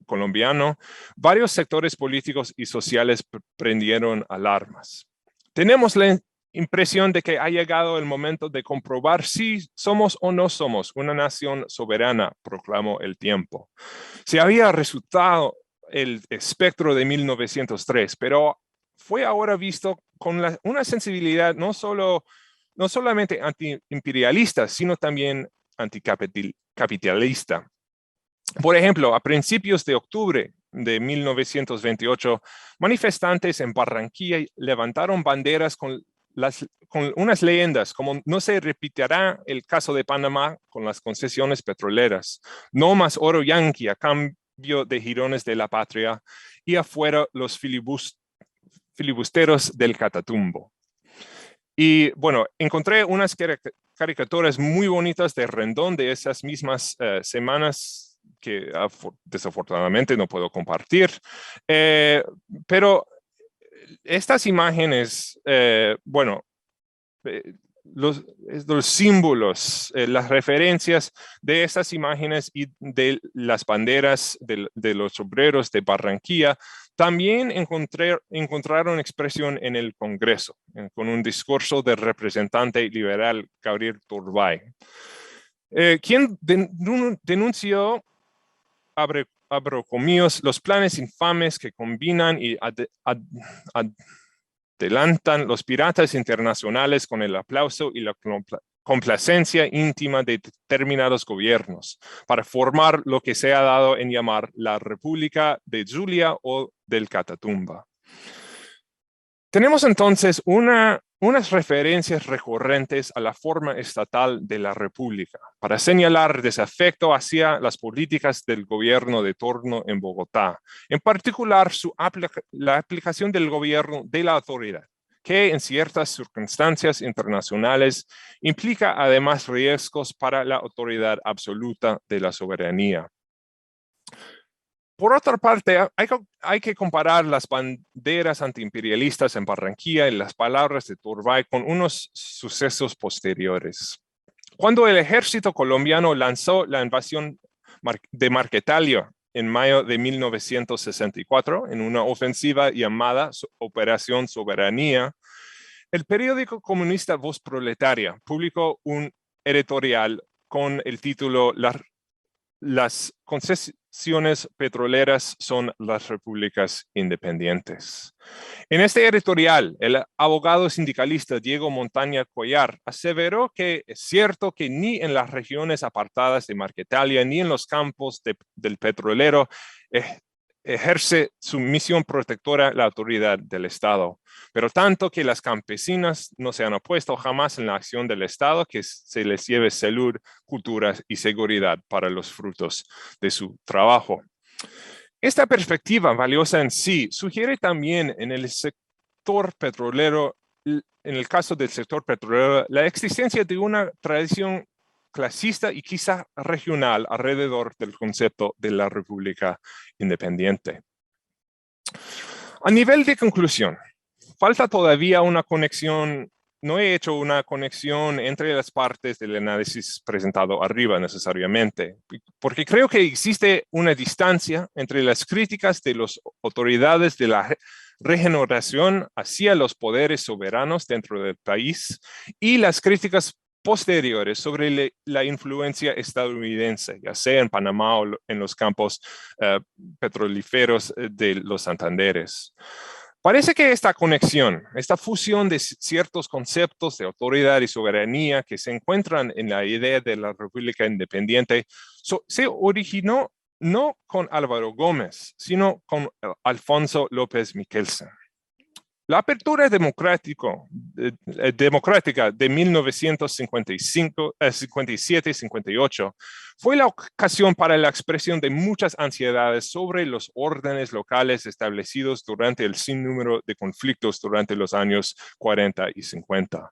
colombiano, varios sectores políticos y sociales prendieron alarmas. Tenemos la impresión de que ha llegado el momento de comprobar si somos o no somos una nación soberana, proclamó El Tiempo. Se había resultado el espectro de 1903, pero fue ahora visto con una sensibilidad no solamente antiimperialista, sino también anticapitalista. Por ejemplo, a principios de octubre de 1928, manifestantes en Barranquilla levantaron banderas con unas leyendas, como no se repetirá el caso de Panamá con las concesiones petroleras, no más oro yanqui a cambio de jirones de la patria, y afuera los filibusteros del Catatumbo. Y bueno, encontré unas caricaturas muy bonitas de Rendón de esas mismas semanas que desafortunadamente no puedo compartir, pero estas imágenes, los símbolos, las referencias de estas imágenes y de las banderas de los obreros de Barranquilla también encontraron expresión en el Congreso, con un discurso del representante liberal Gabriel Turbay, quien denunció, abro comillas, los planes infames que combinan y adelantan los piratas internacionales con el aplauso y la complacencia íntima de determinados gobiernos para formar lo que se ha dado en llamar la República de Zulia o del Catatumba. Tenemos entonces unas referencias recurrentes a la forma estatal de la República para señalar desafecto hacia las políticas del gobierno de turno en Bogotá, en particular la aplicación del gobierno de la autoridad, que en ciertas circunstancias internacionales implica además riesgos para la autoridad absoluta de la soberanía. Por otra parte, hay que comparar las banderas antiimperialistas en Barranquilla y las palabras de Turbay con unos sucesos posteriores. Cuando el ejército colombiano lanzó la invasión de Marquetalia en mayo de 1964, en una ofensiva llamada Operación Soberanía, el periódico comunista Voz Proletaria publicó un editorial con el título Las concesiones petroleras son las repúblicas independientes. En este editorial, el abogado sindicalista Diego Montaña Collar aseveró que es cierto que ni en las regiones apartadas de Marquetalia ni en los campos del petrolero ejerce su misión protectora la autoridad del Estado, pero tanto que las campesinas no se han opuesto jamás en la acción del Estado que se les lleve salud, cultura y seguridad para los frutos de su trabajo. Esta perspectiva valiosa en sí sugiere también en el sector petrolero, en el caso del sector petrolero, la existencia de una tradición clasista y quizá regional alrededor del concepto de la República Independiente. A nivel de conclusión, falta todavía una conexión no he hecho una conexión entre las partes del análisis presentado arriba necesariamente, porque creo que existe una distancia entre las críticas de las autoridades de la regeneración hacia los poderes soberanos dentro del país y las críticas posteriores sobre la influencia estadounidense, ya sea en Panamá o en los campos petrolíferos de los Santanderes. Parece que esta conexión, esta fusión de ciertos conceptos de autoridad y soberanía que se encuentran en la idea de la República Independiente se originó no con Álvaro Gómez, sino con Alfonso López Michelsen. La apertura democrática de 1957-58 fue la ocasión para la expresión de muchas ansiedades sobre los órdenes locales establecidos durante el sinnúmero de conflictos durante los años 40 y 50.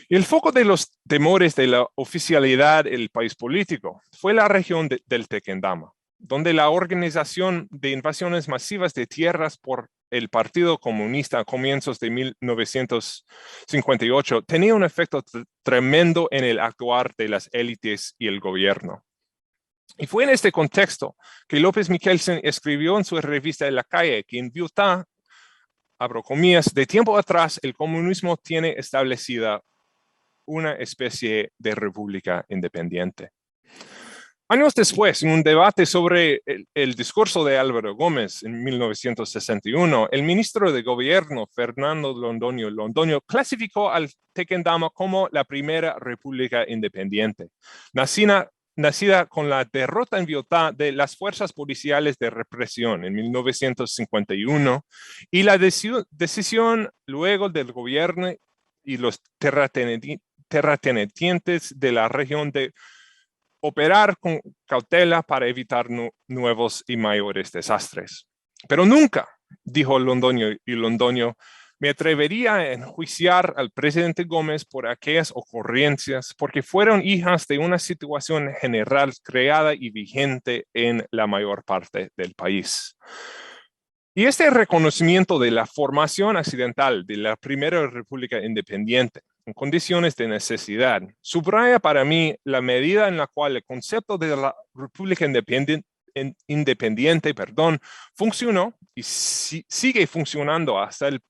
Y el foco de los temores de la oficialidad del país político fue la región del Tequendama, donde la organización de invasiones masivas de tierras por el Partido Comunista a comienzos de 1958 tenía un efecto tremendo en el actuar de las élites y el gobierno. Y fue en este contexto que López Michelsen escribió en su revista La Calle que en Utah, abro comillas, de tiempo atrás el comunismo tiene establecida una especie de república independiente. Años después, en un debate sobre el discurso de Álvaro Gómez en 1961, el ministro de Gobierno, Fernando Londoño, clasificó al Tequendama como la primera república independiente, nacida con la derrota en Utah de las fuerzas policiales de represión en 1951 y la decisión luego del gobierno y los terratenientes de la región de operar con cautela para evitar nuevos y mayores desastres. Pero nunca, dijo Londoño, me atrevería a enjuiciar al presidente Gómez por aquellas ocurrencias, porque fueron hijas de una situación general creada y vigente en la mayor parte del país. Y este reconocimiento de la formación accidental de la primera república independiente en condiciones de necesidad subraya para mí la medida en la cual el concepto de la república independiente funcionó y sigue funcionando hasta el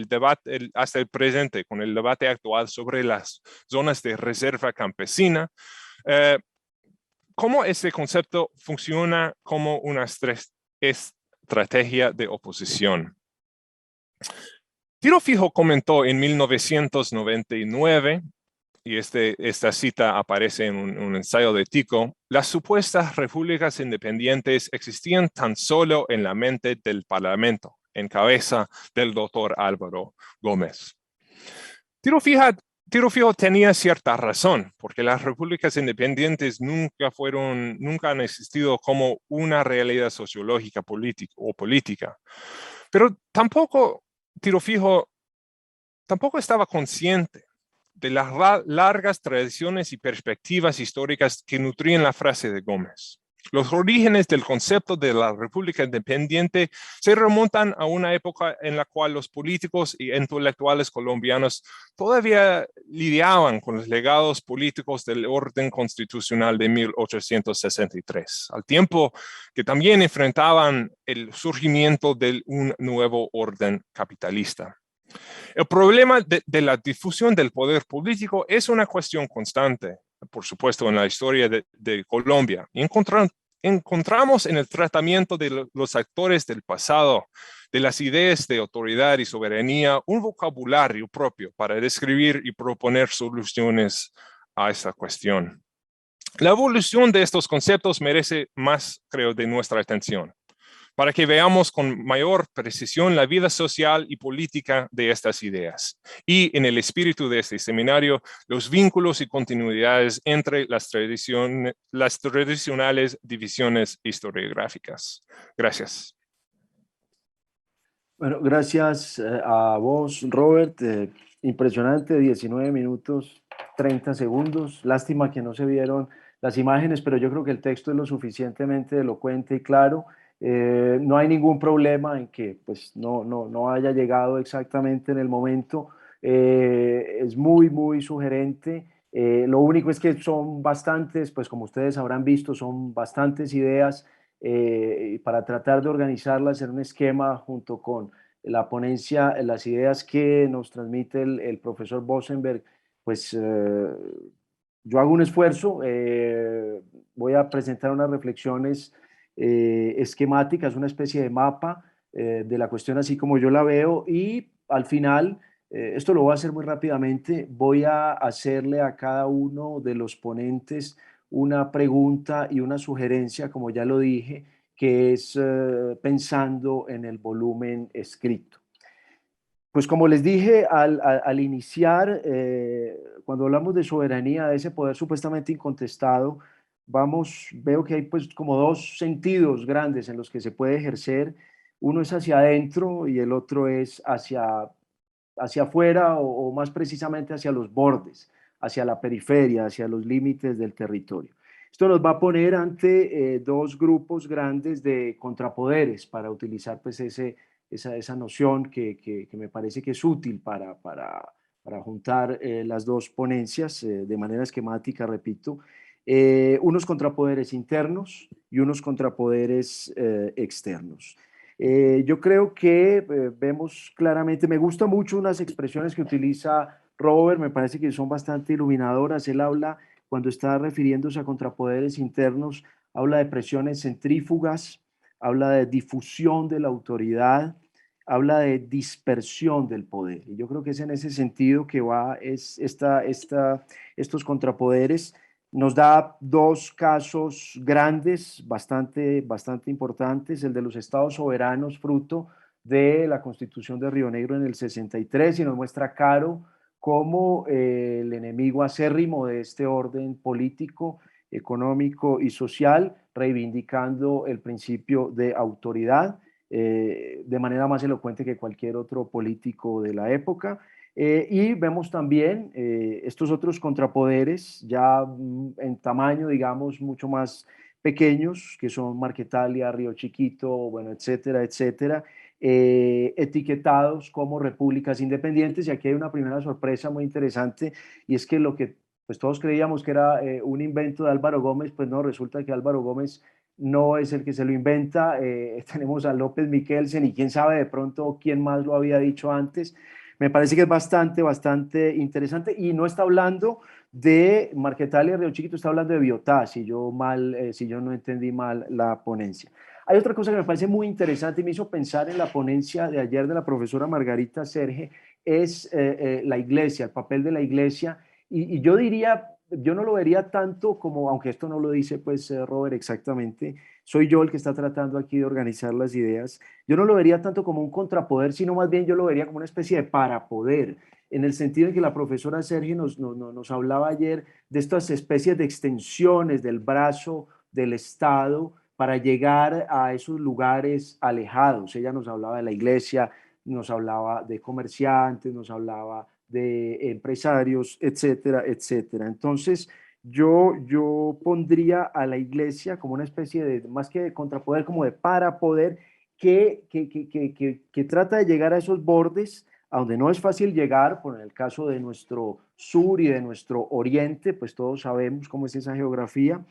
debate, hasta el presente, con el debate actual sobre las zonas de reserva campesina. Cómo este concepto funciona como una estrategia de oposición. Tiro Fijo comentó en 1999, y esta cita aparece en un ensayo de Tico, las supuestas repúblicas independientes existían tan solo en la mente del Parlamento, en cabeza del doctor Álvaro Gómez. Tiro Fijo tenía cierta razón, porque las repúblicas independientes nunca han existido como una realidad sociológica o política. Pero Tiro Fijo tampoco estaba consciente de las largas tradiciones y perspectivas históricas que nutrían la frase de Gómez. Los orígenes del concepto de la República Independiente se remontan a una época en la cual los políticos y intelectuales colombianos todavía lidiaban con los legados políticos del orden constitucional de 1863, al tiempo que también enfrentaban el surgimiento de un nuevo orden capitalista. El problema de la difusión del poder político es una cuestión constante, por supuesto, en la historia de Colombia. Y encontramos en el tratamiento de los actores del pasado, de las ideas de autoridad y soberanía, un vocabulario propio para describir y proponer soluciones a esta cuestión. La evolución de estos conceptos merece más, creo, de nuestra atención, para que veamos con mayor precisión la vida social y política de estas ideas y, en el espíritu de este seminario, los vínculos y continuidades entre las tradicionales divisiones historiográficas. Gracias. Bueno, gracias a vos, Robert. Impresionante, 19 minutos, 30 segundos. Lástima que no se vieron las imágenes, pero yo creo que el texto es lo suficientemente elocuente y claro. No hay ningún problema en que pues, no haya llegado exactamente en el momento. es muy, muy sugerente. Lo único es que son bastantes, pues como ustedes habrán visto, son bastantes ideas para tratar de organizarlas en un esquema junto con la ponencia, las ideas que nos transmite el profesor Bosenberg, pues yo hago un esfuerzo, voy a presentar unas reflexiones esquemáticas, una especie de mapa de la cuestión así como yo la veo y al final, esto lo voy a hacer muy rápidamente, voy a hacerle a cada uno de los ponentes una pregunta y una sugerencia, como ya lo dije, que es pensando en el volumen escrito. Pues como les dije al iniciar, cuando hablamos de soberanía, de ese poder supuestamente incontestado, veo que hay pues como dos sentidos grandes en los que se puede ejercer. Uno es hacia adentro y el otro es hacia afuera o más precisamente hacia los bordes, hacia la periferia, hacia los límites del territorio. Esto nos va a poner ante dos grupos grandes de contrapoderes para utilizar pues esa noción que me parece que es útil para juntar las dos ponencias de manera esquemática, repito, unos contrapoderes internos y unos contrapoderes externos. Yo creo que vemos claramente, me gustan mucho unas expresiones que utiliza Robert, me parece que son bastante iluminadoras. Él habla, cuando está refiriéndose a contrapoderes internos, habla de presiones centrífugas, habla de difusión de la autoridad, habla de dispersión del poder. Y yo creo que es en ese sentido que va estos contrapoderes. Nos da dos casos grandes, bastante importantes, el de los estados soberanos, fruto de la Constitución de Río Negro en el 63, y nos muestra claro cómo el enemigo acérrimo de este orden político, económico y social, reivindicando el principio de autoridad de manera más elocuente que cualquier otro político de la época. Y vemos también estos otros contrapoderes ya en tamaño, digamos, mucho más pequeños, que son Marquetalia, Río Chiquito, bueno, etcétera, etcétera, etiquetados como repúblicas independientes. Y aquí hay una primera sorpresa muy interesante, y es que lo que pues todos creíamos que era un invento de Álvaro Gómez, pues no, resulta que Álvaro Gómez no es el que se lo inventa. Tenemos a López Miquelsen y quién sabe de pronto quién más lo había dicho antes. Me parece que es bastante interesante y no está hablando de Marquetalia y Río Chiquito, está hablando de Biotá, si yo no entendí mal la ponencia. Hay otra cosa que me parece muy interesante y me hizo pensar en la ponencia de ayer de la profesora Margarita Serge, es la iglesia, el papel de la iglesia, y yo diría, yo no lo vería tanto como, aunque esto no lo dice pues Robert exactamente, soy yo el que está tratando aquí de organizar las ideas. Yo no lo vería tanto como un contrapoder, sino más bien yo lo vería como una especie de parapoder, en el sentido en que la profesora Sergio nos hablaba ayer de estas especies de extensiones del brazo del Estado para llegar a esos lugares alejados. Ella nos hablaba de la iglesia, nos hablaba de comerciantes, nos hablaba de empresarios, etcétera, etcétera. Entonces, yo pondría a la iglesia como una especie de, más que de contrapoder, como de parapoder, que trata de llegar a esos bordes a donde no es fácil llegar, por el caso de nuestro sur y de nuestro oriente, pues todos sabemos cómo es esa geografía,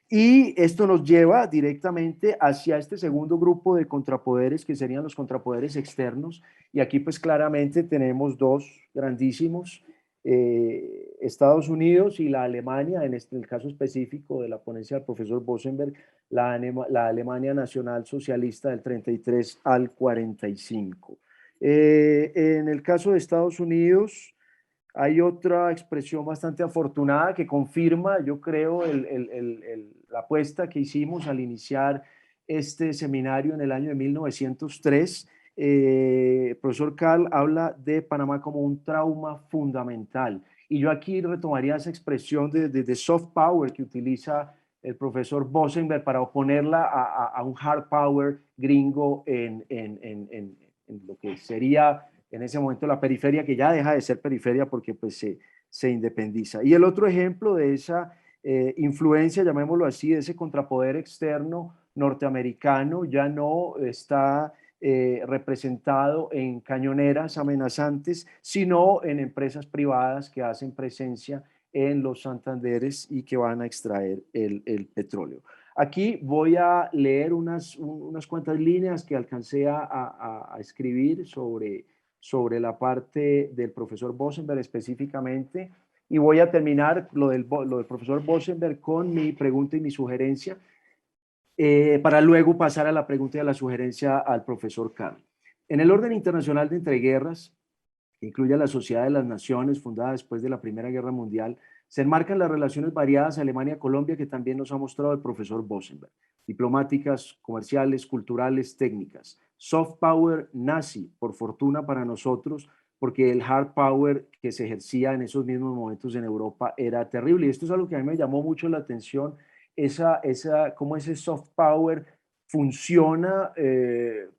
y esto nos lleva directamente hacia este segundo grupo de contrapoderes, que serían los contrapoderes externos, y aquí pues claramente tenemos dos grandísimos, Estados Unidos y la Alemania, en el caso específico de la ponencia del profesor Bosenberg, la Alemania Nacional Socialista del 33 al 45. En el caso de Estados Unidos, hay otra expresión bastante afortunada que confirma, yo creo, la apuesta que hicimos al iniciar este seminario en el año de 1903. El profesor Carl habla de Panamá como un trauma fundamental. Y yo aquí retomaría esa expresión de soft power que utiliza el profesor Bosenberg para oponerla a un hard power gringo en lo que sería en ese momento la periferia, que ya deja de ser periferia porque pues se independiza. Y el otro ejemplo de esa influencia, llamémoslo así, de ese contrapoder externo norteamericano, ya no está representado en cañoneras amenazantes, sino en empresas privadas que hacen presencia en los Santanderes y que van a extraer el petróleo. Aquí voy a leer unas cuantas líneas que alcancé a escribir sobre la parte del profesor Bosenberg específicamente, y voy a terminar lo del profesor Bosenberg con mi pregunta y mi sugerencia, para luego pasar a la pregunta y a la sugerencia al profesor Carl. En el orden internacional de entreguerras, que incluye a la Sociedad de las Naciones, fundada después de la Primera Guerra Mundial, se enmarcan las relaciones variadas Alemania-Colombia que también nos ha mostrado el profesor Bosenberg, diplomáticas, comerciales, culturales, técnicas. Soft power nazi, por fortuna para nosotros, porque el hard power que se ejercía en esos mismos momentos en Europa era terrible. Y esto es algo que a mí me llamó mucho la atención, cómo ese soft power funciona,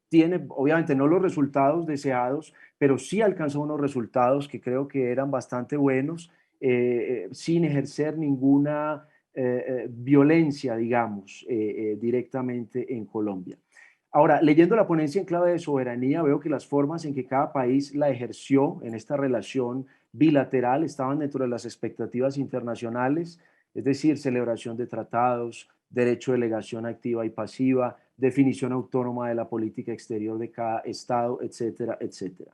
tiene obviamente no los resultados deseados, pero sí alcanzó unos resultados que creo que eran bastante buenos, sin ejercer ninguna violencia, digamos, directamente en Colombia. Ahora, leyendo la ponencia en clave de soberanía, veo que las formas en que cada país la ejerció en esta relación bilateral estaban dentro de las expectativas internacionales, es decir, celebración de tratados, derecho de delegación activa y pasiva, definición autónoma de la política exterior de cada estado, etcétera, etcétera.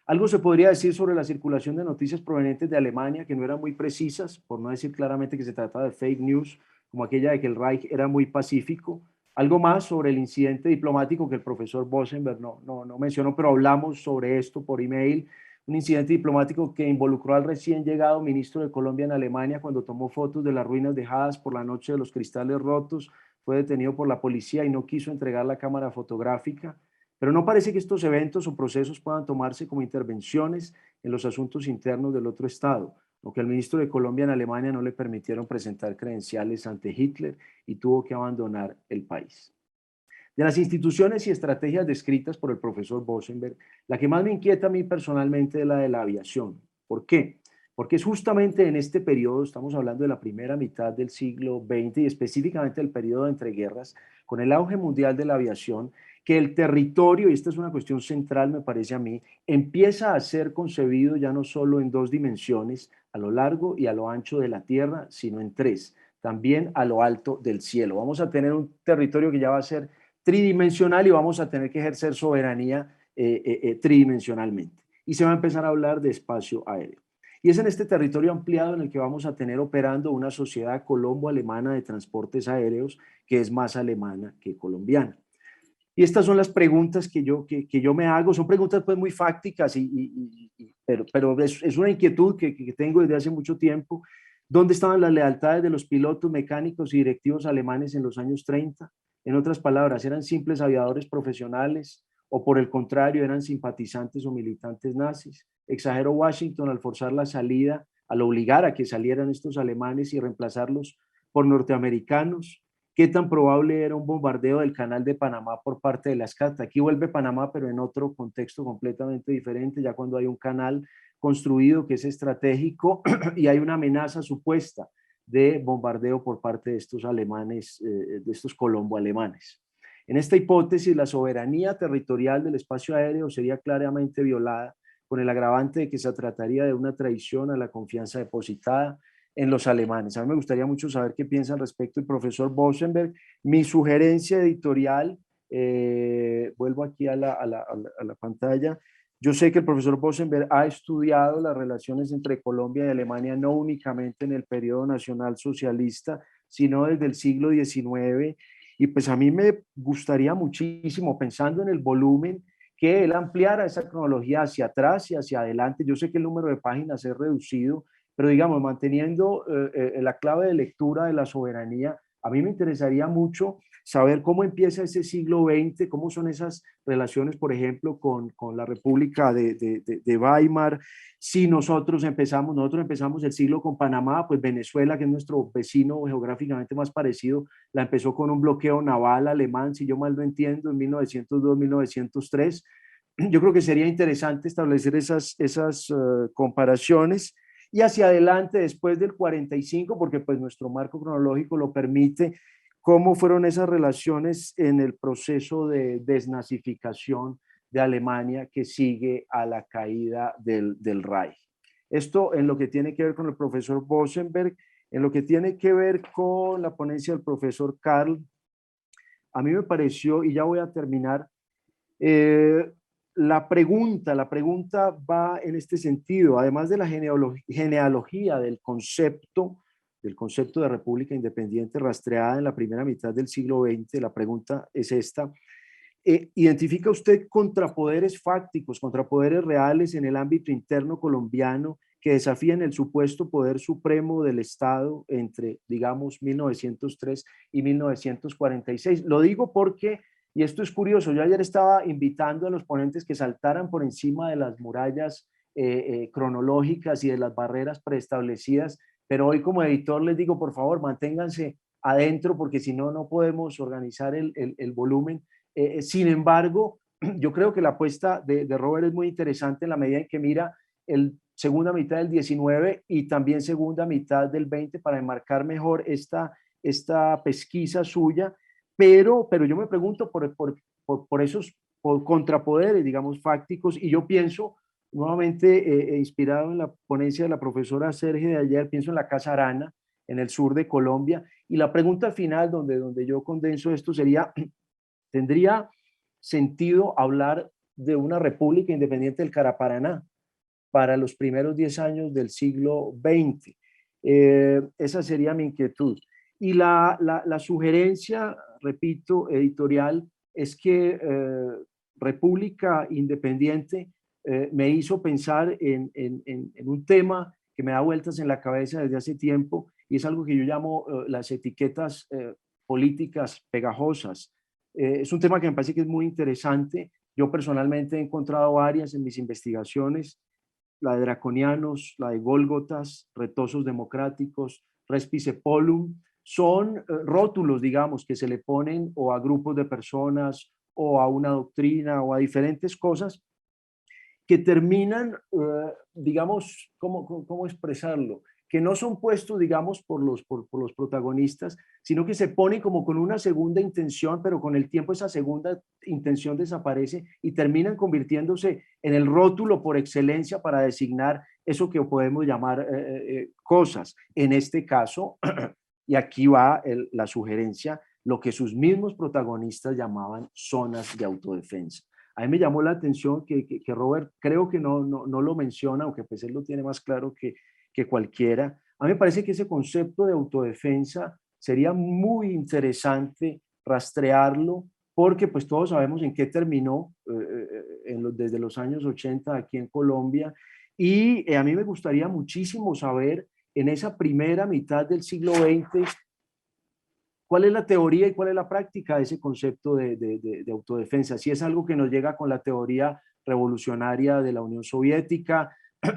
Algo se podría decir sobre la circulación de noticias provenientes de Alemania que no eran muy precisas, por no decir claramente que se trataba de fake news, como aquella de que el Reich era muy pacífico. Algo más sobre el incidente diplomático que el profesor Bosenberg no mencionó, pero hablamos sobre esto por email. Un incidente diplomático que involucró al recién llegado ministro de Colombia en Alemania cuando tomó fotos de las ruinas dejadas por la noche de los cristales rotos, fue detenido por la policía y no quiso entregar la cámara fotográfica. Pero no parece que estos eventos o procesos puedan tomarse como intervenciones en los asuntos internos del otro Estado, aunque al ministro de Colombia en Alemania no le permitieron presentar credenciales ante Hitler y tuvo que abandonar el país. De las instituciones y estrategias descritas por el profesor Bosenberg, la que más me inquieta a mí personalmente es la de la aviación. ¿Por qué? Porque es justamente en este periodo, estamos hablando de la primera mitad del siglo XX y específicamente del periodo de entreguerras, con el auge mundial de la aviación, que el territorio, y esta es una cuestión central me parece a mí, empieza a ser concebido ya no solo en dos dimensiones, a lo largo y a lo ancho de la tierra, sino en tres, también a lo alto del cielo. Vamos a tener un territorio que ya va a ser tridimensional y vamos a tener que ejercer soberanía tridimensionalmente. Y se va a empezar a hablar de espacio aéreo. Y es en este territorio ampliado en el que vamos a tener operando una sociedad colombo-alemana de transportes aéreos que es más alemana que colombiana. Y estas son las preguntas que yo me hago. Son preguntas pues muy fácticas, pero es una inquietud que tengo desde hace mucho tiempo. ¿Dónde estaban las lealtades de los pilotos, mecánicos y directivos alemanes en los años 30? En otras palabras, ¿eran simples aviadores profesionales o por el contrario eran simpatizantes o militantes nazis? ¿Exageró Washington al forzar la salida, al obligar a que salieran estos alemanes y reemplazarlos por norteamericanos? ¿Qué tan probable era un bombardeo del Canal de Panamá por parte de la SCAT? Aquí vuelve Panamá, pero en otro contexto completamente diferente, ya cuando hay un canal construido que es estratégico y hay una amenaza supuesta de bombardeo por parte de estos alemanes, de estos colombo-alemanes. En esta hipótesis, la soberanía territorial del espacio aéreo sería claramente violada, con el agravante de que se trataría de una traición a la confianza depositada en los alemanes. A mí me gustaría mucho saber qué piensa al respecto el profesor Bosenberg. Mi sugerencia editorial, vuelvo aquí a la pantalla. Yo sé que el profesor Bosenberg ha estudiado las relaciones entre Colombia y Alemania no únicamente en el periodo nacional socialista, sino desde el siglo XIX. Y pues a mí me gustaría muchísimo, pensando en el volumen, que él ampliara esa cronología hacia atrás y hacia adelante. Yo sé que el número de páginas es reducido, pero digamos, manteniendo la clave de lectura de la soberanía, a mí me interesaría mucho saber cómo empieza ese siglo XX, cómo son esas relaciones, por ejemplo, con la República de Weimar. Si nosotros empezamos el siglo con Panamá, pues Venezuela, que es nuestro vecino geográficamente más parecido, la empezó con un bloqueo naval alemán, si yo mal no entiendo, en 1902-1903. Yo creo que sería interesante establecer esas comparaciones. Y hacia adelante, después del 45, porque pues nuestro marco cronológico lo permite, cómo fueron esas relaciones en el proceso de desnazificación de Alemania que sigue a la caída del Reich. Esto en lo que tiene que ver con el profesor Bosenberg. En lo que tiene que ver con la ponencia del profesor Karl, a mí me pareció, y ya voy a terminar, la pregunta va en este sentido, además de la genealogía del concepto de república independiente rastreada en la primera mitad del siglo XX, la pregunta es esta: ¿identifica usted contrapoderes fácticos, contrapoderes reales en el ámbito interno colombiano que desafían el supuesto poder supremo del Estado entre, digamos, 1903 y 1946? Lo digo porque, y esto es curioso, yo ayer estaba invitando a los ponentes que saltaran por encima de las murallas cronológicas y de las barreras preestablecidas, pero hoy como editor les digo, por favor, manténganse adentro porque si no, no podemos organizar el volumen. Sin embargo, yo creo que la apuesta de Robert es muy interesante en la medida en que mira segunda mitad del 19 y también segunda mitad del 20 para enmarcar mejor esta pesquisa suya, pero yo me pregunto por esos contrapoderes, digamos, fácticos, y yo pienso, nuevamente inspirado en la ponencia de la profesora Sergio de ayer, pienso en la Casa Arana, en el sur de Colombia, y la pregunta final donde yo condenso esto sería: ¿tendría sentido hablar de una república independiente del Caraparaná para los primeros 10 años del siglo XX? Esa sería mi inquietud. Y la sugerencia, repito, editorial, es que república independiente me hizo pensar en un tema que me da vueltas en la cabeza desde hace tiempo, y es algo que yo llamo las etiquetas políticas pegajosas. Es un tema que me parece que es muy interesante. Yo personalmente he encontrado varias en mis investigaciones: la de draconianos, la de gólgotas, retosos democráticos, respice polum. Son rótulos, digamos, que se le ponen o a grupos de personas o a una doctrina o a diferentes cosas que terminan, digamos, ¿cómo expresarlo? Que no son puestos, digamos, por los protagonistas, sino que se ponen como con una segunda intención, pero con el tiempo esa segunda intención desaparece y terminan convirtiéndose en el rótulo por excelencia para designar eso que podemos llamar cosas. En este caso, y aquí va la sugerencia, lo que sus mismos protagonistas llamaban zonas de autodefensa. A mí me llamó la atención que Robert creo que no lo menciona, aunque pues él lo tiene más claro que cualquiera. A mí me parece que ese concepto de autodefensa sería muy interesante rastrearlo, porque pues todos sabemos en qué terminó desde los años 80 aquí en Colombia, y a mí me gustaría muchísimo saber en esa primera mitad del siglo XX cuál es la teoría y cuál es la práctica de ese concepto de autodefensa. Si es algo que nos llega con la teoría revolucionaria de la Unión Soviética,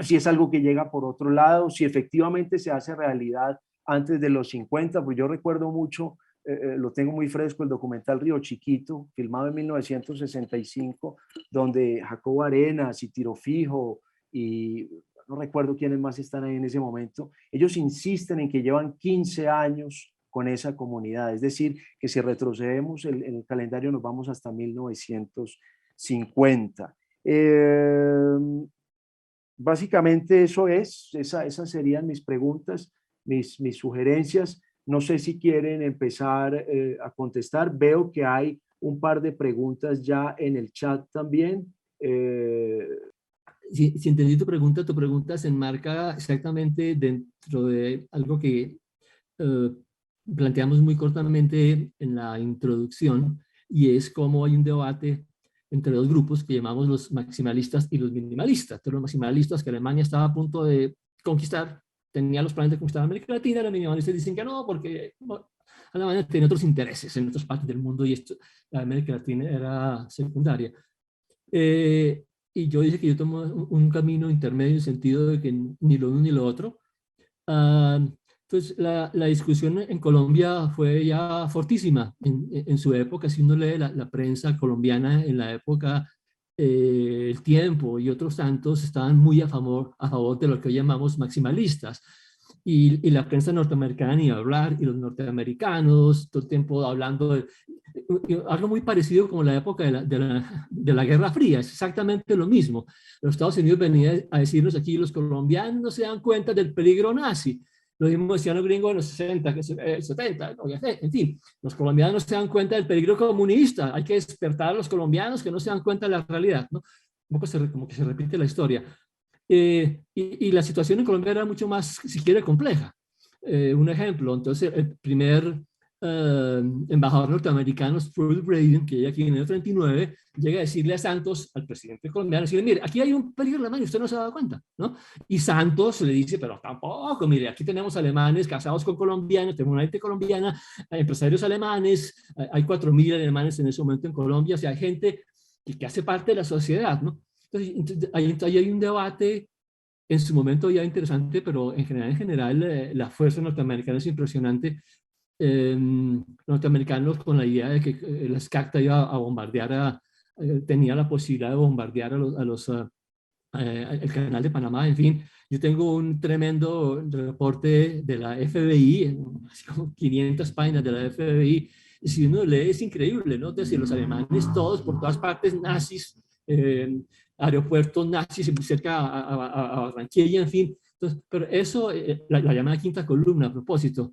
si es algo que llega por otro lado, si efectivamente se hace realidad antes de los 50, pues yo recuerdo mucho, lo tengo muy fresco, el documental Río Chiquito, filmado en 1965, donde Jacobo Arenas y Tiro Fijo y no recuerdo quiénes más están ahí en ese momento, ellos insisten en que llevan 15 años con esa comunidad, es decir, que si retrocedemos el calendario nos vamos hasta 1950. Básicamente eso esas serían mis preguntas, mis sugerencias. No sé si quieren empezar a contestar. Veo que hay un par de preguntas ya en el chat también. Si entendí tu pregunta se enmarca exactamente dentro de algo que planteamos muy cortamente en la introducción, y es cómo hay un debate entre dos grupos que llamamos los maximalistas y los minimalistas. Entonces, los maximalistas, que Alemania estaba a punto de conquistar, tenía los planes de conquistar América Latina, los minimalistas dicen que no, porque Alemania tiene otros intereses en otras partes del mundo y la América Latina era secundaria. Y yo dije que yo tomo un camino intermedio en el sentido de que ni lo uno ni lo otro. Entonces, la discusión en Colombia fue ya fortísima en su época. Si uno lee la prensa colombiana en la época, El Tiempo y otros tantos estaban muy a favor de lo que hoy llamamos maximalistas. y la prensa norteamericana ni hablar, y los norteamericanos todo el tiempo hablando de algo muy parecido como la época de la Guerra Fría, es exactamente lo mismo. Los Estados Unidos venían a decirnos aquí, los colombianos no se dan cuenta del peligro nazi. Lo mismo decían los gringos en los 60, 70, en fin, los colombianos no se dan cuenta del peligro comunista, hay que despertar a los colombianos que no se dan cuenta de la realidad, ¿no? Un poco como que se repite la historia. Y la situación en Colombia era mucho más, si quiere, compleja. Un ejemplo, entonces el primer embajador norteamericano, Sproul Braden, que llega aquí en el 39, llega a decirle a Santos, al presidente colombiano, decirle, mire, aquí hay un peligro alemán y usted no se ha dado cuenta, ¿no? Y Santos le dice, pero tampoco, mire, aquí tenemos alemanes casados con colombianos, tenemos una gente colombiana, hay empresarios alemanes, hay 4.000 alemanes en ese momento en Colombia, o sea, hay gente que hace parte de la sociedad, ¿no? Entonces ahí hay un debate en su momento ya interesante, pero en general la fuerza norteamericana es impresionante. Norteamericanos con la idea de que la SCACTA iba a bombardear, tenía la posibilidad de bombardear el canal de Panamá, en fin. Yo tengo un tremendo reporte de la FBI, así como 500 páginas de la FBI, y si uno lee es increíble, ¿no? Entonces, los alemanes todos, por todas partes, nazis, aeropuertos nazis cerca a Barranquilla, en fin. Entonces, pero eso, la llamada quinta columna, a propósito,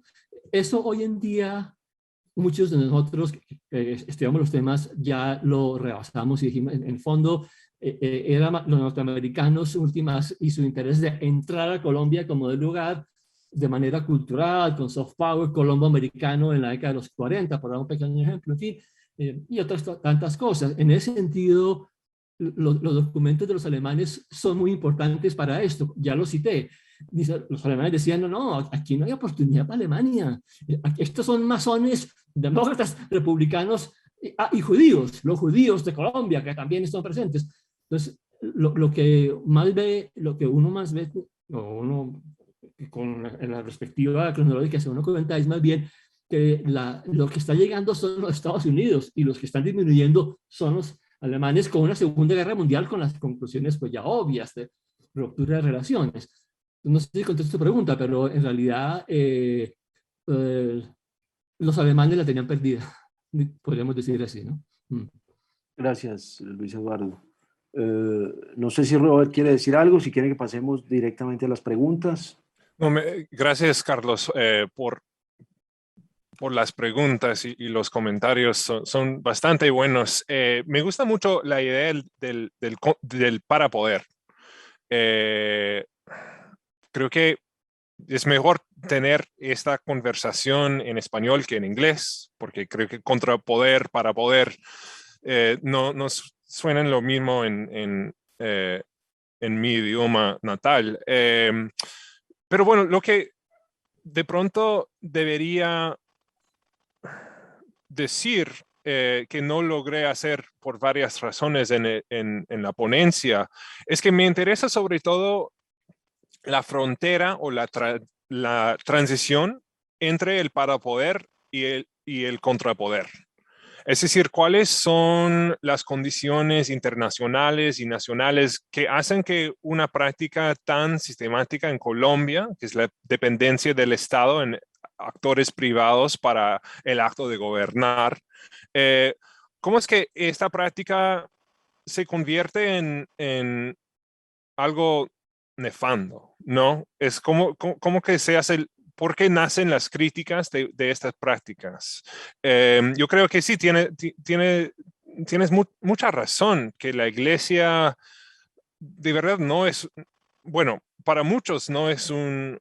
eso hoy en día, muchos de nosotros que estudiamos los temas ya lo rebasamos y dijimos, en fondo, eran los norteamericanos últimas y su interés de entrar a Colombia como de lugar de manera cultural, con soft power, colombo americano en la década de los 40, por dar un pequeño ejemplo, en fin, y otras tantas cosas. En ese sentido, los documentos de los alemanes son muy importantes para esto, ya lo cité. Los alemanes decían, no, no, aquí no hay oportunidad para Alemania. Estos son masones, demócratas, republicanos y judíos, los judíos de Colombia, que también están presentes. Entonces, lo que uno más ve, o uno con la perspectiva cronológica se uno cuenta es más bien que lo que está llegando son los Estados Unidos y los que están disminuyendo son los alemanes con una Segunda Guerra Mundial con las conclusiones pues ya obvias de ruptura de relaciones. No sé si contesto tu pregunta, pero en realidad los alemanes la tenían perdida, podríamos decir así, ¿no? Gracias, Luis Eduardo. No sé si Robert quiere decir algo, si quiere que pasemos directamente a las preguntas. No, gracias, Carlos, por las preguntas y los comentarios. Son bastante buenos. Me gusta mucho la idea del para poder. Creo que es mejor tener esta conversación en español que en inglés, porque creo que contra poder, para poder, no suenan lo mismo en mi idioma natal. Pero bueno, lo que de pronto debería decir que no logré hacer por varias razones en la ponencia, es que me interesa sobre todo la frontera o la transición entre el parapoder y el contrapoder. Es decir, cuáles son las condiciones internacionales y nacionales que hacen que una práctica tan sistemática en Colombia, que es la dependencia del Estado en actores privados para el acto de gobernar, ¿cómo es que esta práctica se convierte en algo nefando, ¿no? Es como que se hace, ¿por qué nacen las críticas de estas prácticas? Yo creo que sí, tienes mucha razón, que la iglesia de verdad no es, bueno, para muchos no es un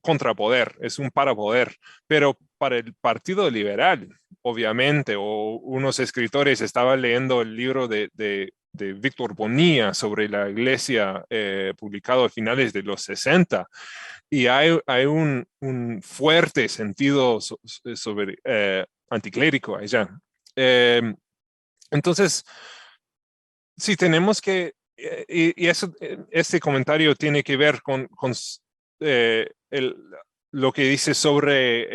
contrapoder, es un parapoder, pero para el Partido Liberal, obviamente, o unos escritores, estaba leyendo el libro de Víctor Bonilla sobre la iglesia, publicado a finales de los 60, y hay un fuerte sentido sobre anticlérico allá. Entonces, sí, tenemos que, y este comentario tiene que ver con lo que dice sobre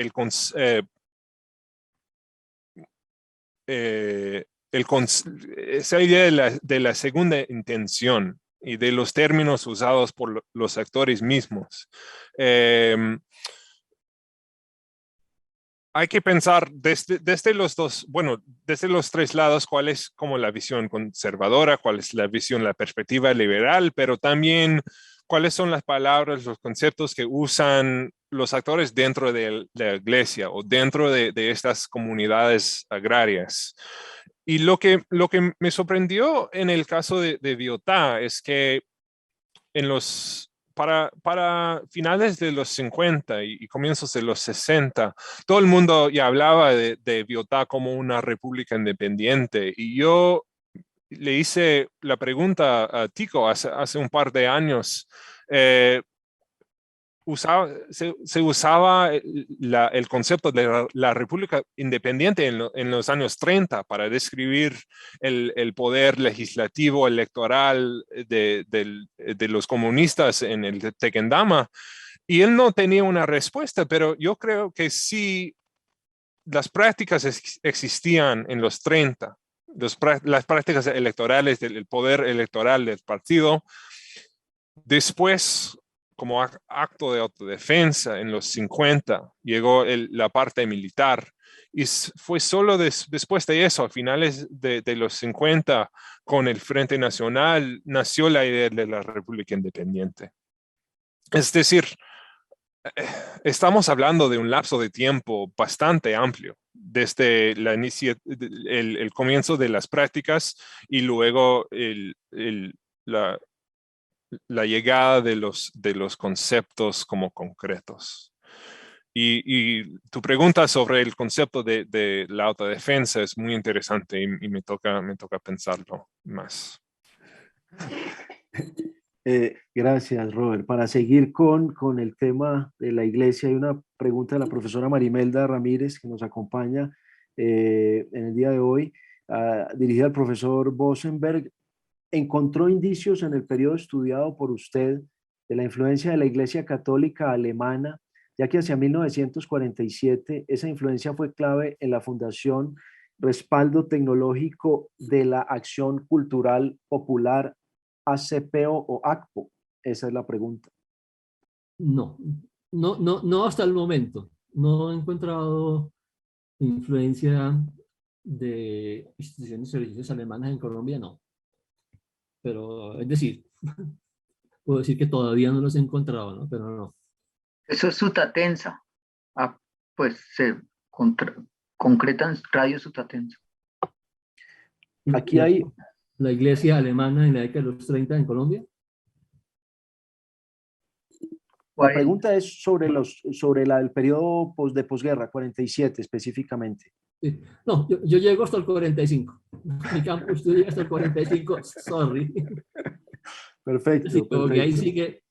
esa idea de la segunda intención. y de los términos usados por los actores mismos. Hay que pensar desde los dos, bueno, desde los tres lados, cuál es como la visión conservadora, cuál es la visión, la perspectiva liberal, pero también cuáles son las palabras, los conceptos que usan los actores dentro de la iglesia o dentro de estas comunidades agrarias. Y lo que me sorprendió en el caso de Biotá es que para finales de los 50 y comienzos de los 60, todo el mundo ya hablaba de Biotá como una república independiente. Y yo le hice la pregunta a Tico hace un par de años. Se usaba el concepto de la República Independiente en los años 30 para describir el poder legislativo electoral de los comunistas en el Tequendama, y él no tenía una respuesta, pero yo creo que sí, las prácticas existían en los 30, las prácticas electorales del poder electoral del partido. Después, como acto de autodefensa, en los 50 llegó la parte militar, y fue solo después de eso, a finales de los 50, con el Frente Nacional, nació la idea de la República Independiente. Es decir, estamos hablando de un lapso de tiempo bastante amplio, desde el comienzo de las prácticas y luego la llegada de los conceptos como concretos. Y tu pregunta sobre el concepto de la autodefensa es muy interesante y me toca pensarlo más. Gracias, Robert. Para seguir con el tema de la iglesia, hay una pregunta de la profesora Marimelda Ramírez, que nos acompaña en el día de hoy, dirigida al profesor Bosenberg. ¿Encontró indicios en el periodo estudiado por usted de la influencia de la Iglesia Católica alemana, ya que hacia 1947 esa influencia fue clave en la fundación Respaldo Tecnológico de la Acción Cultural Popular, ACPO o ACPO? Esa es la pregunta. No hasta el momento. No he encontrado influencia de instituciones religiosas alemanas en Colombia, no. Pero, es decir, puedo decir que todavía no los he encontrado, ¿no? Pero no. Eso es Sutatensa. Pues se concretan Radio Sutatensa. Aquí hay... La iglesia alemana en la década de los 30 en Colombia. La pregunta es sobre el periodo de posguerra, 47 específicamente. Sí. No, yo llego hasta el 45. Mi campo estudia hasta el 45, sorry. Perfecto. Sí, como que ahí sigue,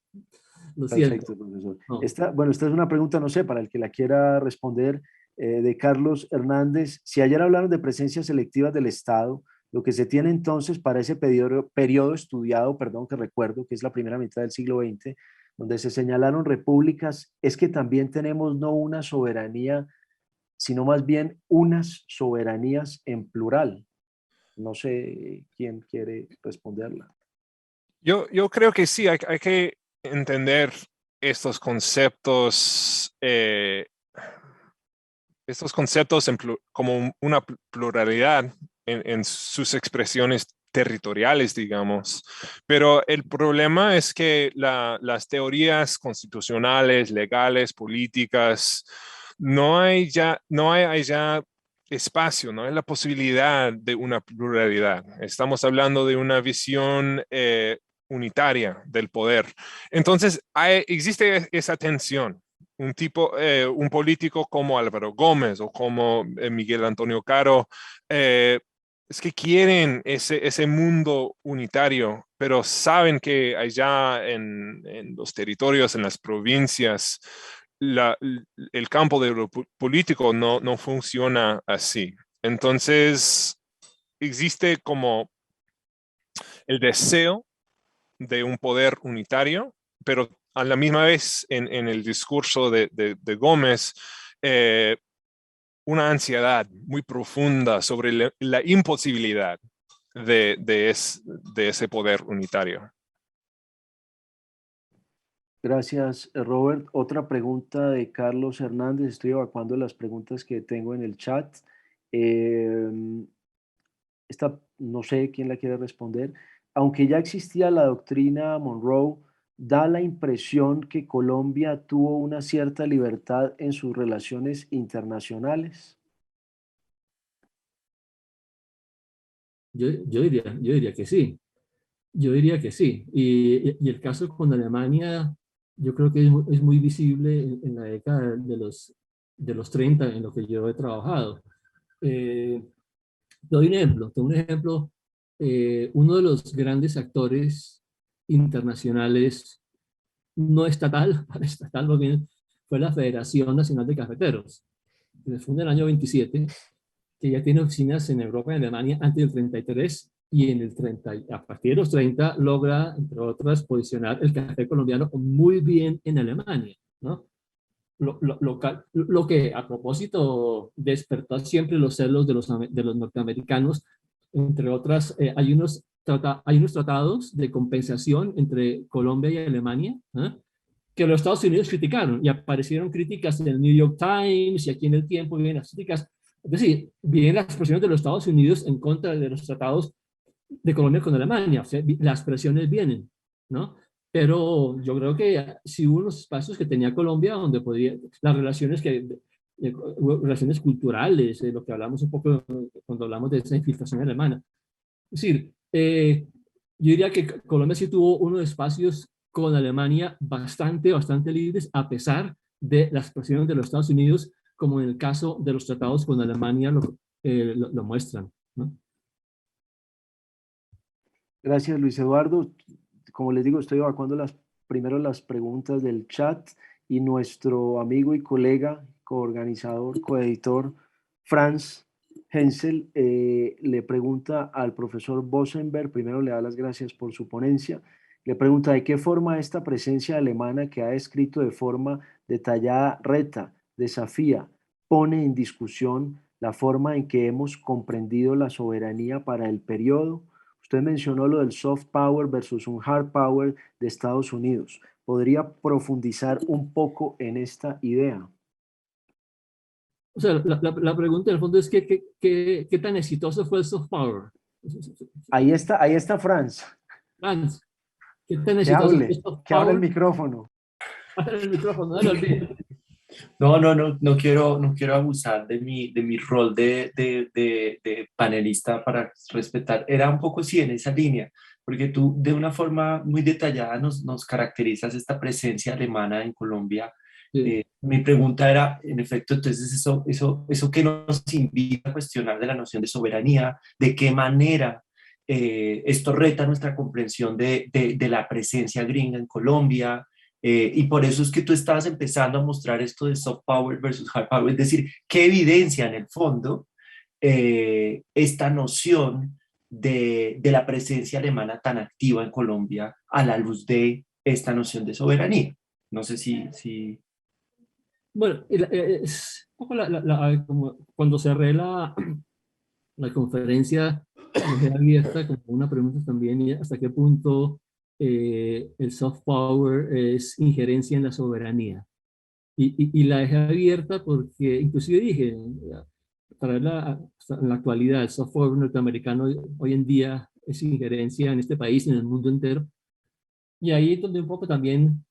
lo siento. Perfecto, profesor. No. Esta es una pregunta, no sé, para el que la quiera responder, de Carlos Hernández. Si ayer hablaron de presencias selectivas del Estado, lo que se tiene entonces para ese periodo estudiado, que recuerdo que es la primera mitad del siglo XX, donde se señalaron repúblicas, es que también tenemos no una soberanía, sino más bien unas soberanías en plural. No sé quién quiere responderla. Yo creo que sí, hay que entender estos conceptos como una pluralidad en sus expresiones territoriales, digamos. Pero el problema es que las teorías constitucionales, legales, políticas, no hay ya espacio, no hay la posibilidad de una pluralidad. Estamos hablando de una visión unitaria del poder. Entonces, existe esa tensión. Un político como Álvaro Gómez o como Miguel Antonio Caro, es que quieren ese mundo unitario, pero saben que allá en los territorios, en las provincias, el campo de lo político no funciona así. Entonces, existe como el deseo de un poder unitario, pero a la misma vez en el discurso de Gómez, una ansiedad muy profunda sobre la imposibilidad de ese poder unitario. Gracias, Robert. Otra pregunta de Carlos Hernández. Estoy evacuando las preguntas que tengo en el chat. Eh, Esta no sé quién la quiere responder. Aunque ya existía la doctrina Monroe, da la impresión que Colombia tuvo una cierta libertad en sus relaciones internacionales. Yo diría que sí. Yo diría que sí. Y el caso con Alemania, yo creo que es muy visible en la década de los 30, en lo que yo he trabajado. Te doy un ejemplo. Uno de los grandes actores internacionales, no estatal, estatal más bien, fue la Federación Nacional de Cafeteros, que se funda en el año 27, que ya tiene oficinas en Europa y en Alemania antes del 33, y en el 30, a partir de los 30 logra, entre otras, posicionar el café colombiano muy bien en Alemania, ¿no? Lo que a propósito despertó siempre los celos de los norteamericanos, entre otras, hay unos tratados de compensación entre Colombia y Alemania, ¿eh? Que los Estados Unidos criticaron, y aparecieron críticas en el New York Times y aquí en El Tiempo vienen las críticas, es decir, vienen las presiones de los Estados Unidos en contra de los tratados de Colombia con Alemania, o sea, las presiones vienen, ¿no? Pero yo creo que sí hubo unos espacios que tenía Colombia donde podía, las relaciones relaciones culturales, lo que hablamos un poco cuando hablamos de esa infiltración alemana. Es decir, yo diría que Colombia sí tuvo unos espacios con Alemania bastante libres, a pesar de las presiones de los Estados Unidos, como en el caso de los tratados con Alemania lo muestran, ¿no? Gracias, Luis Eduardo. Como les digo, estoy evacuando primero las preguntas del chat y nuestro amigo y colega, coorganizador, coeditor, Franz Hensel, le pregunta al profesor Bosenberg, primero le da las gracias por su ponencia, le pregunta de qué forma esta presencia alemana que ha escrito de forma detallada reta, desafía, pone en discusión la forma en que hemos comprendido la soberanía para el periodo. Usted mencionó lo del soft power versus un hard power de Estados Unidos. ¿Podría profundizar un poco en esta idea? O sea, la pregunta en el fondo es ¿qué tan exitoso fue el soft power? Ahí está Franz. Franz, ¿qué tan Que exitoso fue el hable, soft que abra el power? micrófono. Abre el micrófono, no lo olvides. No quiero abusar de mi rol de panelista para respetar. Era un poco sí en esa línea, porque tú de una forma muy detallada nos caracterizas esta presencia alemana en Colombia. Sí. Mi pregunta era, en efecto, entonces eso que nos invita a cuestionar de la noción de soberanía, de qué manera esto reta nuestra comprensión de la presencia gringa en Colombia. Y por eso es que tú estabas empezando a mostrar esto de soft power versus hard power, es decir, qué evidencia en el fondo esta noción de la presencia alemana tan activa en Colombia a la luz de esta noción de soberanía. No sé si... Bueno, es un poco como cuando cerré la conferencia, dejé abierta como una pregunta también, y hasta qué punto el soft power es injerencia en la soberanía. Y la dejé abierta porque inclusive dije, traerla en la actualidad, el soft power norteamericano hoy en día es injerencia en este país, en el mundo entero. Y ahí es donde un poco también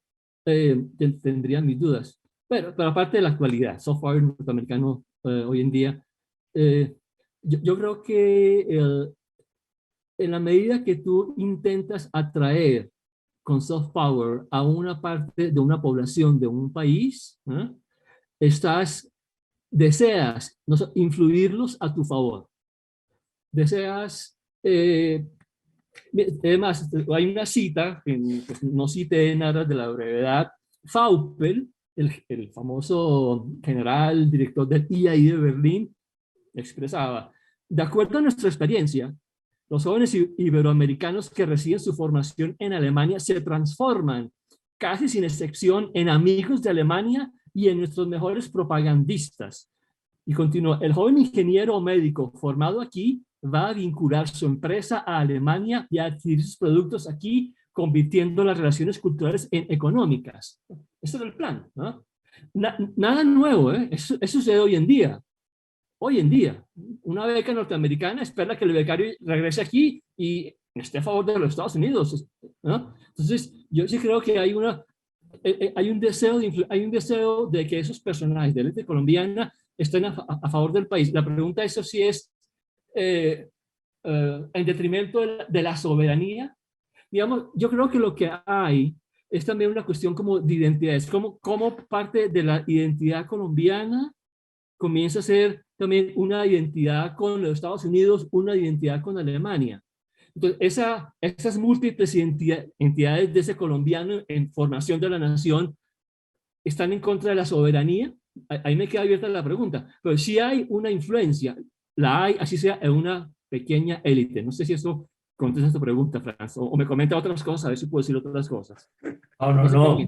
tendría mis dudas. Pero aparte de la actualidad, soft power norteamericano hoy en día, eh, yo creo que en la medida que tú intentas atraer con soft power a una parte de una población de un país, deseas influirlos a tu favor. Deseas, además, hay una cita, que pues, no cité en aras de la brevedad, Vaupel, el famoso general, director del IAI de Berlín, expresaba, de acuerdo a nuestra experiencia, los jóvenes iberoamericanos que reciben su formación en Alemania se transforman, casi sin excepción, en amigos de Alemania y en nuestros mejores propagandistas. Y continúa, el joven ingeniero o médico formado aquí va a vincular su empresa a Alemania y a adquirir sus productos aquí convirtiendo las relaciones culturales en económicas. Ese era el plan, ¿no? Nada nuevo, ¿eh? Eso sucede hoy en día. Hoy en día, una beca norteamericana espera que el becario regrese aquí y esté a favor de los Estados Unidos, ¿no? Entonces, yo sí creo que hay un deseo de que esos personajes de la élite colombiana estén a favor del país. La pregunta es si es en detrimento de la soberanía. Digamos, yo creo que lo que hay es también una cuestión como de identidad. Es como parte de la identidad colombiana comienza a ser también una identidad con los Estados Unidos, una identidad con Alemania. Entonces, esas múltiples entidades de ese colombiano en formación de la nación están en contra de la soberanía. Ahí me queda abierta la pregunta. Pero si hay una influencia, la hay, así sea, en una pequeña élite. No sé si eso contesta tu pregunta, Franz, o me comenta otras cosas, a ver si puedo decir otras cosas. No.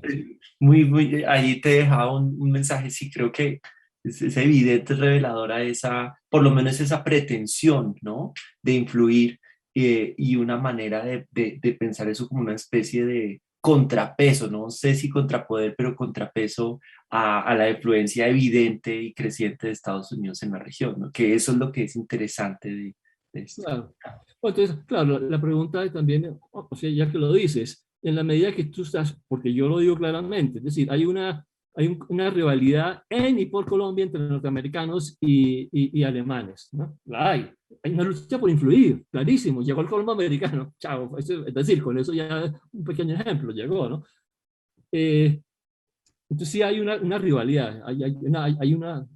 Muy, ahí te he dejado un mensaje, sí, creo que es evidente, es reveladora esa, por lo menos esa pretensión, ¿no? De influir y una manera de pensar eso como una especie de contrapeso, no sé si contrapoder, pero contrapeso a la influencia evidente y creciente de Estados Unidos en la región, ¿no? Que eso es lo que es interesante de esto. Claro. Entonces, claro, la pregunta también, o sea, ya que lo dices, en la medida que tú estás, porque yo lo digo claramente, es decir, hay una rivalidad en y por Colombia entre norteamericanos y alemanes, ¿no? La hay. Hay una lucha por influir, clarísimo. Llegó el colombo americano, chao. Es decir, con eso ya un pequeño ejemplo llegó, ¿no? Entonces sí hay una rivalidad, hay una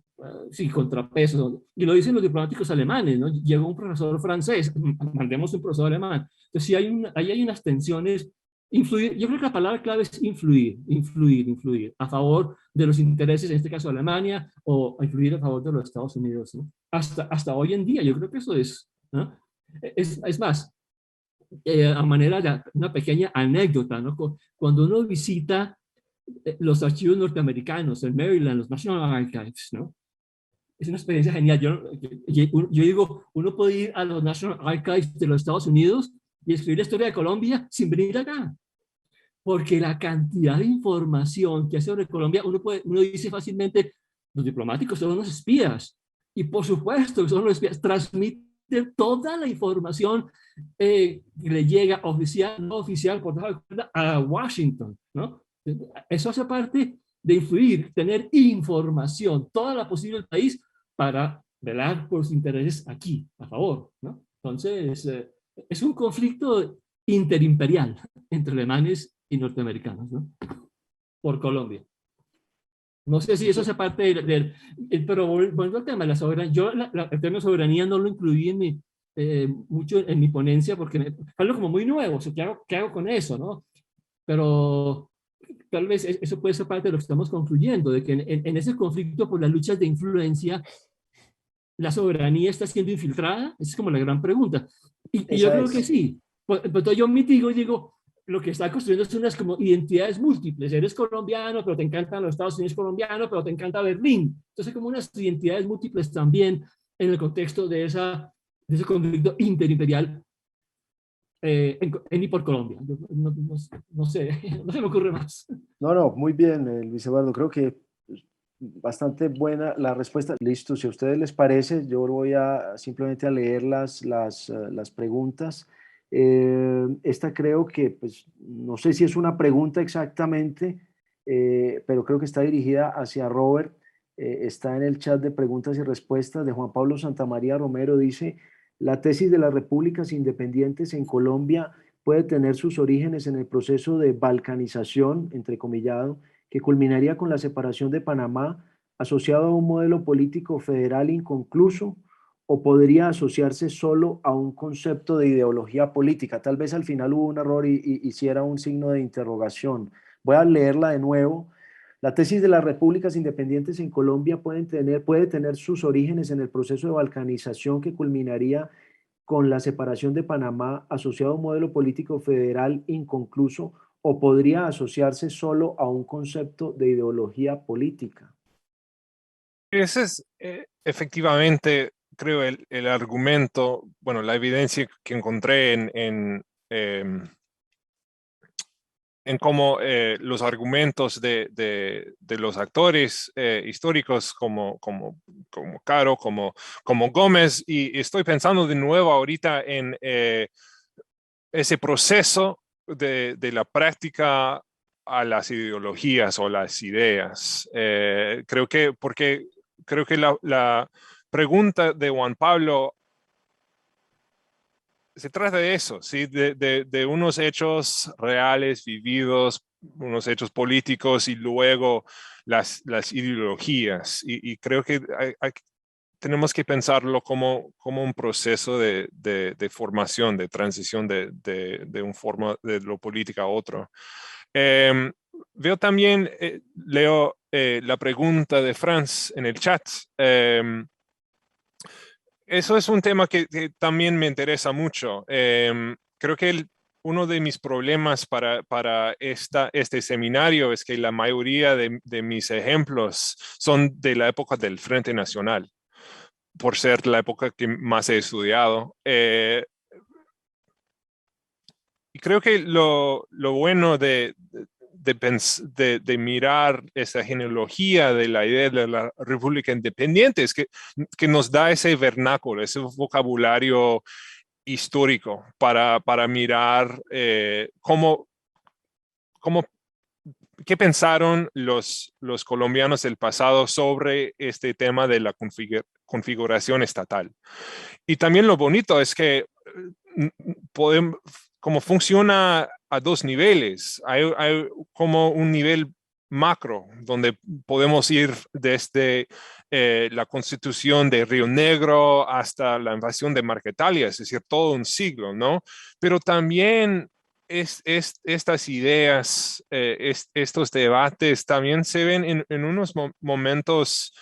sí, contrapeso. Y lo dicen los diplomáticos alemanes, ¿no? Llegó un profesor francés, mandemos un profesor alemán. Entonces sí ahí hay unas tensiones. Influir, yo creo que la palabra clave es influir a favor de los intereses, en este caso de Alemania, o influir a favor de los Estados Unidos, ¿no? Hasta hoy en día, yo creo que eso es, ¿no? Es más, a manera de una pequeña anécdota, ¿no? Cuando uno visita los archivos norteamericanos, en Maryland, los National Archives, ¿no? Es una experiencia genial. Yo digo, uno puede ir a los National Archives de los Estados Unidos y escribir la historia de Colombia sin venir acá. Porque la cantidad de información que hay sobre Colombia, uno dice fácilmente, los diplomáticos son unos espías. Y por supuesto que son los espías, transmiten toda la información que le llega oficial, no oficial, por a Washington, ¿no? Eso hace parte de influir, tener información, toda la posible del país para velar por los intereses aquí, a favor, ¿no? Entonces, es un conflicto interimperial entre alemanes y norteamericanos, ¿no? Por Colombia. No sé si eso hace parte pero volviendo al tema de la soberanía, yo el tema de soberanía no lo incluí mucho en mi ponencia porque algo como muy nuevo, o sea, ¿qué hago con eso, no? Pero tal vez eso puede ser parte de lo que estamos concluyendo, de que en ese conflicto por las luchas de influencia, ¿la soberanía está siendo infiltrada? Esa es como la gran pregunta. Y yo creo que sí. Pues yo mitigo y digo, lo que está construyendo son unas como identidades múltiples. Eres colombiano, pero te encantan los Estados Unidos colombianos, pero te encanta Berlín. Entonces, como unas identidades múltiples también en el contexto de ese conflicto interimperial en y por Colombia. No sé, no se me ocurre más. No, muy bien, Luis Eduardo. Creo que bastante buena la respuesta. Listo, si a ustedes les parece, yo voy a simplemente a leer las preguntas. Esta creo que, pues, no sé si es una pregunta exactamente, pero creo que está dirigida hacia Robert. Está en el chat de preguntas y respuestas de Juan Pablo Santamaría Romero. Dice, la tesis de las repúblicas independientes en Colombia puede tener sus orígenes en el proceso de balcanización, entrecomillado, que culminaría con la separación de Panamá, asociado a un modelo político federal inconcluso, o podría asociarse solo a un concepto de ideología política. Tal vez al final hubo un error y hiciera un signo de interrogación. Voy a leerla de nuevo. La tesis de las repúblicas independientes en Colombia puede tener sus orígenes en el proceso de balcanización que culminaría con la separación de Panamá, asociado a un modelo político federal inconcluso, o podría asociarse solo a un concepto de ideología política. Ese es efectivamente, creo, el argumento, bueno, la evidencia que encontré en cómo los argumentos de los actores históricos como Caro, como Gómez, y estoy pensando de nuevo ahorita en ese proceso de la práctica a las ideologías o las ideas. Porque creo que la pregunta de Juan Pablo se trata de eso, ¿sí? De unos hechos reales, vividos, unos hechos políticos y luego las ideologías. Y creo que tenemos que pensarlo como un proceso de formación, de transición de un forma de lo político a otro. Veo también, leo la pregunta de Franz en el chat. Eso es un tema que también me interesa mucho. Creo que uno de mis problemas para este seminario es que la mayoría de mis ejemplos son de la época del Frente Nacional, por ser la época que más he estudiado. Y creo que lo bueno de mirar esa genealogía de la idea de la República Independiente es que nos da ese vernáculo, ese vocabulario histórico para mirar qué pensaron los colombianos del pasado sobre este tema de la configuración estatal. Y también lo bonito es que podemos, como funciona a dos niveles. Hay como un nivel macro, donde podemos ir desde la constitución de Río Negro hasta la invasión de Marquetalia, es decir, todo un siglo, ¿no? Pero también estas ideas, estos debates también se ven en unos momentos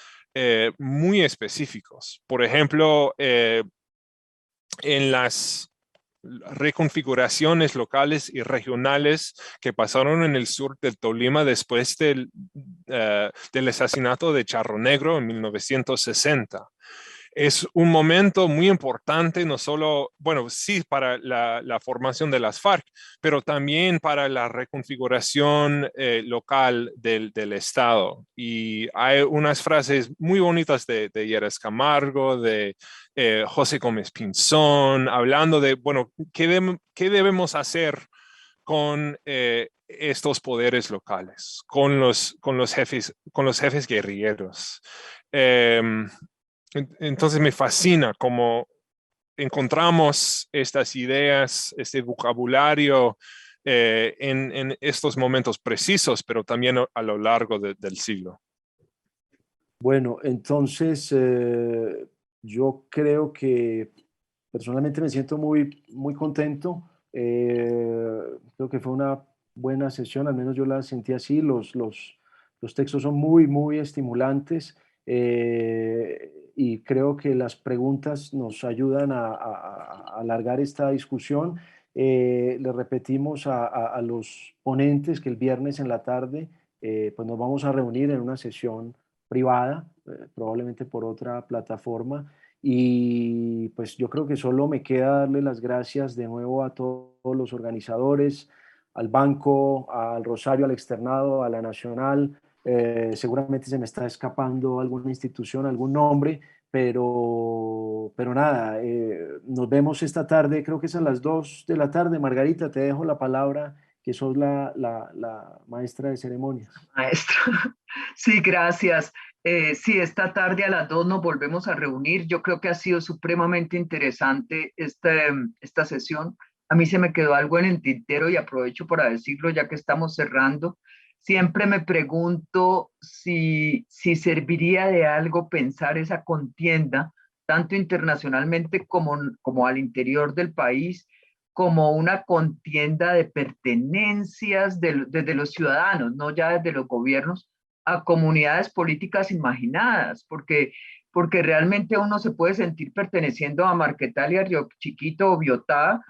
muy específicos. Por ejemplo, en las reconfiguraciones locales y regionales que pasaron en el sur del Tolima después del asesinato de Charro Negro en 1960. Es un momento muy importante, no solo, bueno, sí, para la formación de las FARC, pero también para la reconfiguración local del Estado. Y hay unas frases muy bonitas de Lleras Camargo, de José Gómez Pinzón, hablando de, bueno, ¿qué debemos hacer con estos poderes locales, con los jefes guerrilleros? Entonces me fascina cómo encontramos estas ideas, este vocabulario en estos momentos precisos, pero también a lo largo del siglo. Bueno, entonces yo creo que personalmente me siento muy, muy contento. Creo que fue una buena sesión, al menos yo la sentí así. Los textos son muy, muy estimulantes y creo que las preguntas nos ayudan a alargar esta discusión. Le repetimos a los ponentes que el viernes en la tarde pues nos vamos a reunir en una sesión privada, probablemente por otra plataforma. Y pues yo creo que solo me queda darle las gracias de nuevo a todos los organizadores, al Banco, al Rosario, al Externado, a la Nacional. Seguramente se me está escapando alguna institución, algún nombre, pero nada, nos vemos esta tarde, creo que es a las 2 de la tarde. Margarita, te dejo la palabra, que sos la maestra de ceremonias. Maestro. Sí, gracias. Sí, esta tarde a las 2 nos volvemos a reunir. Yo creo que ha sido supremamente interesante esta sesión. A mí se me quedó algo en el tintero y aprovecho para decirlo ya que estamos cerrando. Siempre me pregunto si serviría de algo pensar esa contienda, tanto internacionalmente como al interior del país, como una contienda de pertenencias desde los ciudadanos, no ya desde los gobiernos, a comunidades políticas imaginadas, porque realmente uno se puede sentir perteneciendo a Marquetalia, Río Chiquito o Biotá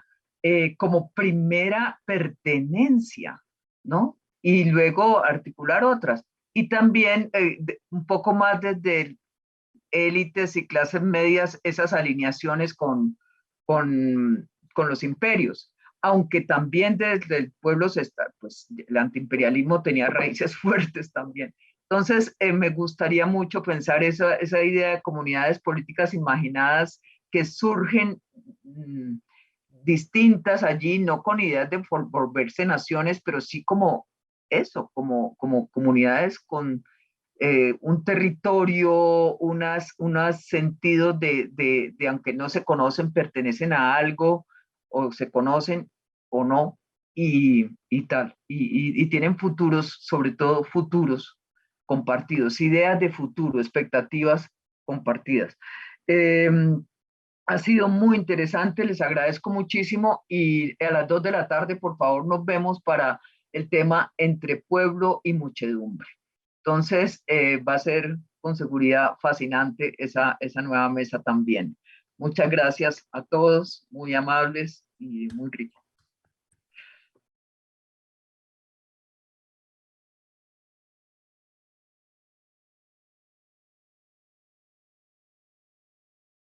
como primera pertenencia, ¿no? Y luego articular otras. Y también un poco más desde élites y clases medias, esas alineaciones con los imperios. aunque también desde el pueblo pues el antiimperialismo tenía raíces fuertes también. Entonces, me gustaría mucho pensar esa idea de comunidades políticas imaginadas que surgen distintas allí, no con ideas de volverse naciones, pero sí como eso, como comunidades con un territorio, unos sentidos de, aunque no se conocen, pertenecen a algo, o se conocen o no, y tal. Y tienen futuros, sobre todo futuros compartidos, ideas de futuro, expectativas compartidas. Ha sido muy interesante, les agradezco muchísimo y a las 2 de la tarde, por favor, nos vemos para el tema entre pueblo y muchedumbre. Entonces, va a ser con seguridad fascinante esa nueva mesa también. Muchas gracias a todos, muy amables y muy ricos.